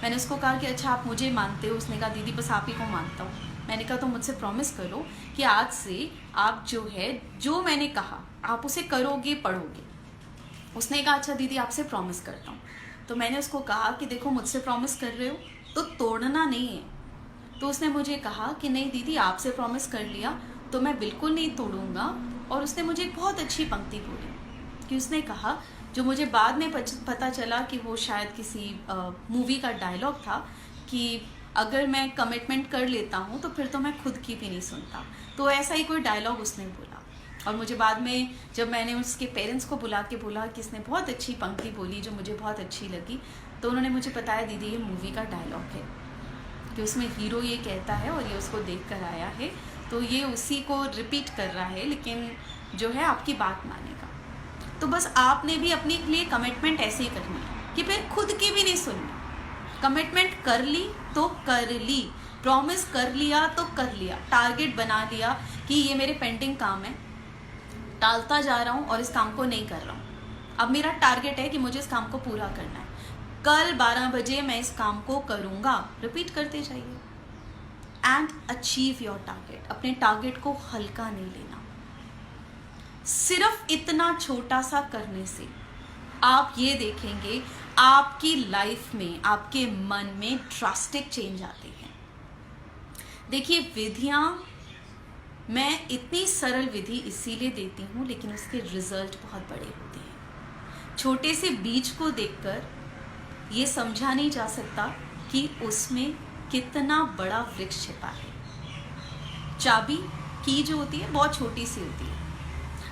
मैंने उसको कहा कि अच्छा आप मुझे मानते हो? उसने कहा दीदी बस आप ही को मानता हूँ। मैंने कहा तो मुझसे प्रॉमिस करो कि आज से आप जो है, जो मैंने कहा आप उसे करोगे, पढ़ोगे। उसने कहा अच्छा दीदी आपसे प्रॉमिस करता हूँ। तो मैंने उसको कहा कि देखो मुझसे प्रॉमिस कर रहे हो तो तोड़ना नहीं है। तो उसने मुझे कहा कि नहीं दीदी आपसे प्रॉमिस कर लिया तो मैं बिल्कुल नहीं तोड़ूंगा। और उसने मुझे एक बहुत अच्छी पंक्ति बोली कि उसने कहा, जो मुझे बाद में पता चला कि वो शायद किसी मूवी का डायलॉग था, कि अगर मैं कमिटमेंट कर लेता हूँ तो फिर तो मैं खुद की भी नहीं सुनता। तो ऐसा ही कोई डायलॉग उसने बोला। और मुझे बाद में जब मैंने उसके पेरेंट्स को बुला के बोला कि इसने बहुत अच्छी पंक्ति बोली जो मुझे बहुत अच्छी लगी, तो उन्होंने मुझे बताया दीदी ये मूवी का डायलॉग है, कि उसमें हीरो ये कहता है और ये उसको देख कर आया है, तो ये उसी को रिपीट कर रहा है, लेकिन जो है आपकी बात मानेगा। तो बस आपने भी अपने लिए कमिटमेंट ऐसे ही करनी है कि फिर खुद की भी नहीं सुननी। कमिटमेंट कर ली तो कर ली, प्रॉमिस कर लिया तो कर लिया, टारगेट बना लिया कि ये मेरे पेंडिंग काम है, टालता जा रहा हूँ और इस काम को नहीं कर रहा हूँ। अब मेरा टारगेट है कि मुझे इस काम को पूरा करना है, कल 12 बजे मैं इस काम को करूँगा। रिपीट करते जाइए एंड अचीव योर टारगेट। अपने टारगेट को हल्का नहीं लेना। सिर्फ इतना छोटा सा करने से आप ये देखेंगे आपकी लाइफ में, आपके मन में ड्रास्टिक चेंज आते हैं। देखिए विधियां, मैं इतनी सरल विधि इसीलिए देती हूँ, लेकिन उसके रिजल्ट बहुत बड़े होते हैं। छोटे से बीज को देखकर ये समझा नहीं जा सकता कि उसमें कितना बड़ा वृक्ष छिपा है। चाबी की जो होती है बहुत छोटी सी होती है।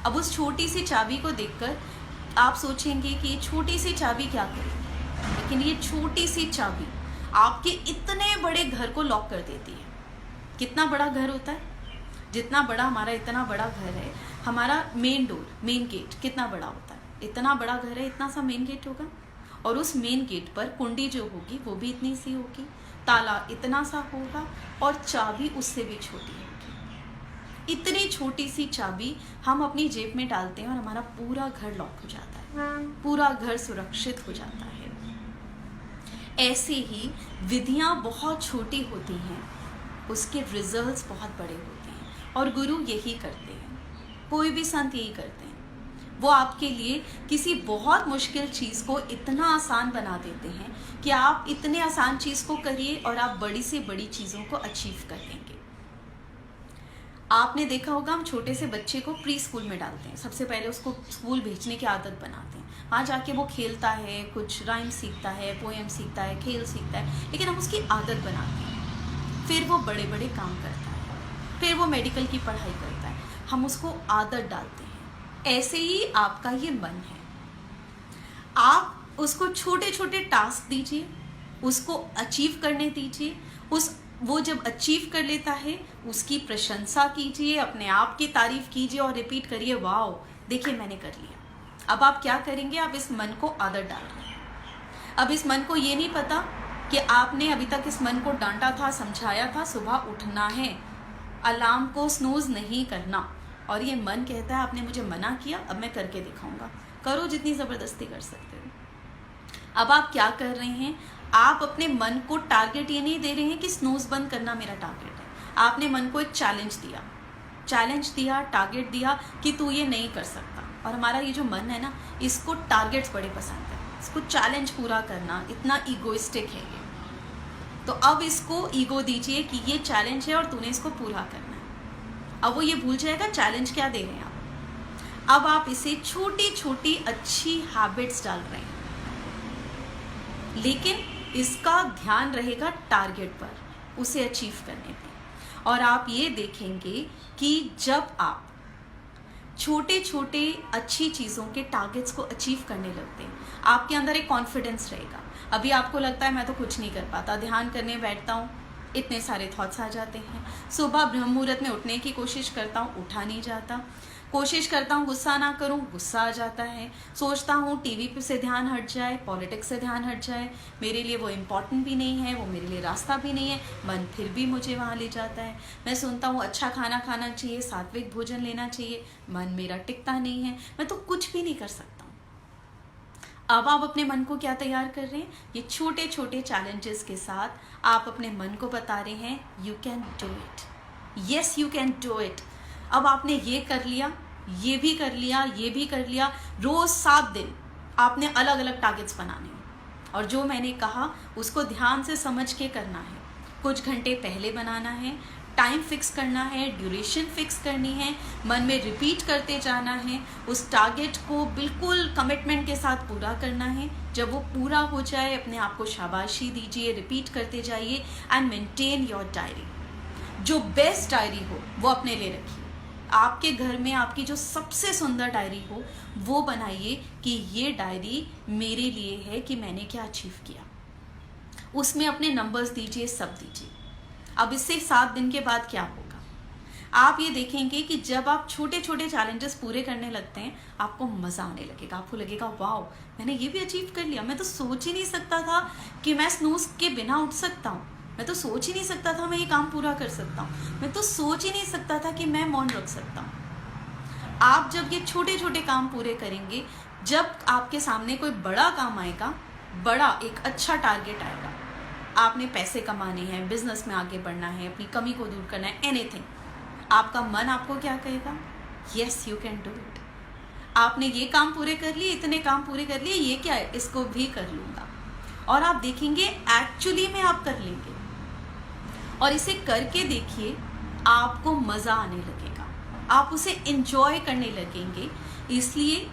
अब उस छोटी सी चाबी को देखकर आप सोचेंगे कि ये छोटी सी चाबी क्या करेगी, लेकिन ये छोटी सी चाबी आपके इतने बड़े घर को लॉक कर देती है। कितना बड़ा घर होता है, जितना बड़ा हमारा इतना बड़ा घर है, हमारा मेन डोर, मेन गेट कितना बड़ा होता है, इतना बड़ा घर है, इतना सा मेन गेट होगा, और उस मेन गेट पर कुंडी जो होगी वो भी इतनी सी होगी, ताला इतना सा होगा और चाबी उससे भी छोटी होगी। इतनी छोटी सी चाबी हम अपनी जेब में डालते हैं और हमारा पूरा घर लॉक हो जाता है, पूरा घर सुरक्षित हो जाता है। ऐसे ही विधियां बहुत छोटी होती हैं, उसके रिजल्ट्स बहुत बड़े होते हैं, और गुरु यही करते हैं, कोई भी संत यही करते हैं। वो आपके लिए किसी बहुत मुश्किल चीज़ को इतना आसान बना देते हैं कि आप इतने आसान चीज़ को करिए और आप बड़ी से बड़ी चीज़ों को अचीव कर लेंगे। आपने देखा होगा हम छोटे से बच्चे को प्री स्कूल में डालते हैं, सबसे पहले उसको स्कूल भेजने की आदत बनाते हैं। वहाँ जाके वो खेलता है, कुछ राइम सीखता है, पोएम सीखता है, खेल सीखता है, लेकिन हम उसकी आदत बनाते हैं। फिर वो बड़े बड़े काम करता है, फिर वो मेडिकल की पढ़ाई करता है, हम उसको आदत डालते हैं। ऐसे ही आपका ये मन है, आप उसको छोटे छोटे टास्क दीजिए, उसको अचीव करने दीजिए। वो जब अचीव कर लेता है उसकी प्रशंसा कीजिए, अपने आप की तारीफ कीजिए और रिपीट करिए, वाओ देखिए मैंने कर लिया। अब आप क्या करेंगे, आप इस मन को आदत डाल रहे हैं। अब इस मन को ये नहीं पता कि आपने अभी तक इस मन को डांटा था, समझाया था, सुबह उठना है, अलार्म को स्नूज नहीं करना, और ये मन कहता है आपने मुझे मना किया, अब मैं करके दिखाऊंगा। करो जितनी ज़बरदस्ती कर सकते हो। अब आप क्या कर रहे हैं, आप अपने मन को टारगेट ये नहीं दे रहे हैं कि स्नूज बंद करना मेरा टारगेट है। आपने मन को एक चैलेंज दिया, टारगेट दिया कि तू ये नहीं कर सकता। और हमारा ये जो मन है ना, इसको टारगेट्स बड़े पसंद है, इसको चैलेंज पूरा करना, इतना ईगोइस्टिक है ये। तो अब इसको ईगो दीजिए कि ये चैलेंज है और तूने इसको पूरा करना है। अब वो ये भूल जाएगा चैलेंज क्या दे रहे हैं आप। अब आप इसे छोटी छोटी अच्छी हैबिट्स डाल रहे हैं, लेकिन इसका ध्यान रहेगा टारगेट पर, उसे अचीव करने पे। और आप ये देखेंगे कि जब आप छोटे छोटे अच्छी चीज़ों के टारगेट्स को अचीव करने लगते हैं, आपके अंदर एक कॉन्फिडेंस रहेगा। अभी आपको लगता है मैं तो कुछ नहीं कर पाता, ध्यान करने बैठता हूँ इतने सारे थॉट्स आ जाते हैं, सुबह ब्रह्म मुहूर्त में उठने की कोशिश करता हूँ, उठा नहीं जाता, कोशिश करता हूँ गुस्सा ना करूँ, गुस्सा आ जाता है, सोचता हूँ टीवी पे से ध्यान हट जाए, पॉलिटिक्स से ध्यान हट जाए, मेरे लिए वो इम्पॉर्टेंट भी नहीं है, वो मेरे लिए रास्ता भी नहीं है, मन फिर भी मुझे वहाँ ले जाता है। मैं सुनता हूँ अच्छा खाना खाना चाहिए, सात्विक भोजन लेना चाहिए, मन मेरा टिकता नहीं है, मैं तो कुछ भी नहीं कर सकता हूँ। अब आप अपने मन को क्या तैयार कर रहे हैं? ये छोटे छोटे चैलेंजेस के साथ आप अपने मन को बता रहे हैं you can do it, yes you can do it. अब आपने ये कर लिया, ये भी कर लिया, ये भी कर लिया। रोज 7 दिन आपने अलग अलग टारगेट्स बनाने हैं और जो मैंने कहा उसको ध्यान से समझ के करना है। कुछ घंटे पहले बनाना है, टाइम फिक्स करना है, ड्यूरेशन फिक्स करनी है, मन में रिपीट करते जाना है, उस टारगेट को बिल्कुल कमिटमेंट के साथ पूरा करना है। जब वो पूरा हो जाए अपने आप को शाबाशी दीजिए, रिपीट करते जाइए एंड मेंटेन योर डायरी। जो बेस्ट डायरी हो वो अपने लिए रखिए। आपके घर में आपकी जो सबसे सुंदर डायरी हो वो बनाइए कि ये डायरी मेरे लिए है कि मैंने क्या अचीव किया। उसमें अपने नंबर्स दीजिए, सब दीजिए। अब इससे 7 दिन के बाद क्या होगा, आप ये देखेंगे कि जब आप छोटे छोटे चैलेंजेस पूरे करने लगते हैं आपको मज़ा आने लगेगा। आपको लगेगा वाओ मैंने ये भी अचीव कर लिया। मैं तो सोच ही नहीं सकता था कि मैं स्नूज के बिना उठ सकता हूँ। मैं तो सोच ही नहीं सकता था मैं ये काम पूरा कर सकता हूँ। मैं तो सोच ही नहीं सकता था कि मैं मौन रख सकता हूँ। आप जब ये छोटे छोटे काम पूरे करेंगे, जब आपके सामने कोई बड़ा काम आएगा, बड़ा एक अच्छा टारगेट आएगा, आपने पैसे कमाने हैं, बिजनेस में आगे बढ़ना है, अपनी कमी को दूर करना है, एनीथिंग, आपका मन आपको क्या कहेगा? Yes you can do it. आपने ये काम पूरे कर लिए, इतने काम पूरे कर लिए, ये क्या है, इसको भी कर लूँगा। और आप देखेंगे एक्चुअली में आप कर लेंगे और इसे करके देखिए, आपको मज़ा आने लगेगा, आप उसे एंजॉय करने लगेंगे। इसलिए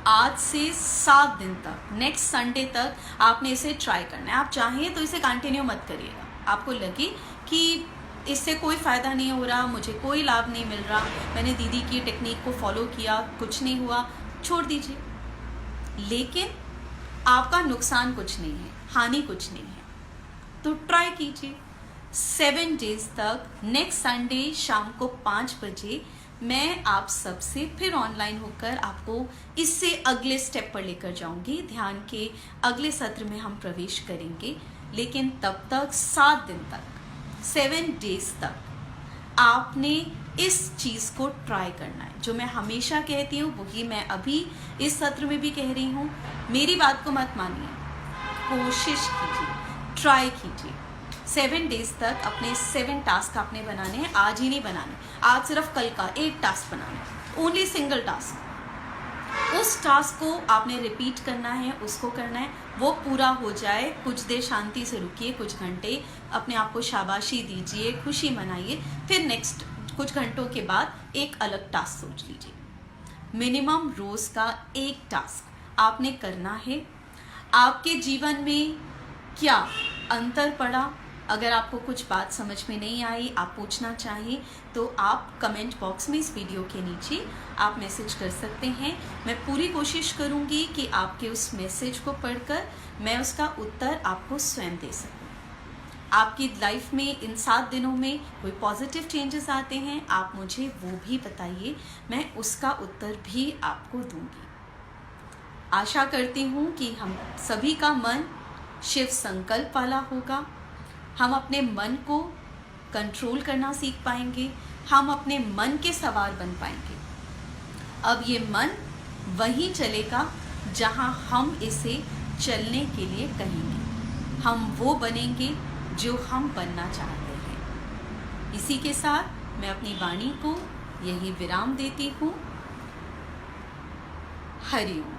आज से 7 दिन तक, नेक्स्ट संडे तक आपने इसे ट्राई करना है। आप चाहें तो इसे कंटिन्यू मत करिएगा। आपको लगे कि इससे कोई फ़ायदा नहीं हो रहा, मुझे कोई लाभ नहीं मिल रहा, मैंने दीदी की टेक्निक को फॉलो किया, कुछ नहीं हुआ, छोड़ दीजिए। लेकिन आपका नुकसान कुछ नहीं है, हानि कुछ नहीं है, तो ट्राई कीजिए 7 डेज तक। नेक्स्ट संडे शाम को 5 बजे मैं आप सबसे फिर ऑनलाइन होकर आपको इससे अगले स्टेप पर लेकर जाऊंगी। ध्यान के अगले सत्र में हम प्रवेश करेंगे। लेकिन तब तक 7 दिन तक, 7 डेज तक आपने इस चीज़ को ट्राई करना है। जो मैं हमेशा कहती हूँ वही मैं अभी इस सत्र में भी कह रही हूँ। मेरी बात को मत मानिए, कोशिश कीजिए, ट्राई कीजिए। 7 डेज तक अपने 7 टास्क आपने बनाने हैं। आज ही नहीं बनाने, आज सिर्फ कल का एक टास्क बनाना है, ओनली सिंगल टास्क। उस टास्क को आपने रिपीट करना है, उसको करना है, वो पूरा हो जाए, कुछ देर शांति से रुकिए, कुछ घंटे अपने आप को शाबाशी दीजिए, खुशी मनाइए, फिर नेक्स्ट कुछ घंटों के बाद एक अलग टास्क सोच लीजिए। मिनिमम रोज़ का एक टास्क आपने करना है। आपके जीवन में क्या अंतर पड़ा? अगर आपको कुछ बात समझ में नहीं आई, आप पूछना चाहें तो आप कमेंट बॉक्स में इस वीडियो के नीचे आप मैसेज कर सकते हैं। मैं पूरी कोशिश करूंगी कि आपके उस मैसेज को पढ़कर मैं उसका उत्तर आपको स्वयं दे सकूं। आपकी लाइफ में इन 7 दिनों में कोई पॉजिटिव चेंजेस आते हैं, आप मुझे वो भी बताइए, मैं उसका उत्तर भी आपको दूंगी। आशा करती हूँ कि हम सभी का मन शिव संकल्प वाला होगा। हम अपने मन को कंट्रोल करना सीख पाएंगे, हम अपने मन के सवार बन पाएंगे। अब ये मन वहीं चलेगा जहाँ हम इसे चलने के लिए कहेंगे। हम वो बनेंगे जो हम बनना चाहते हैं। इसी के साथ मैं अपनी वाणी को यही विराम देती हूँ। हरि ओम।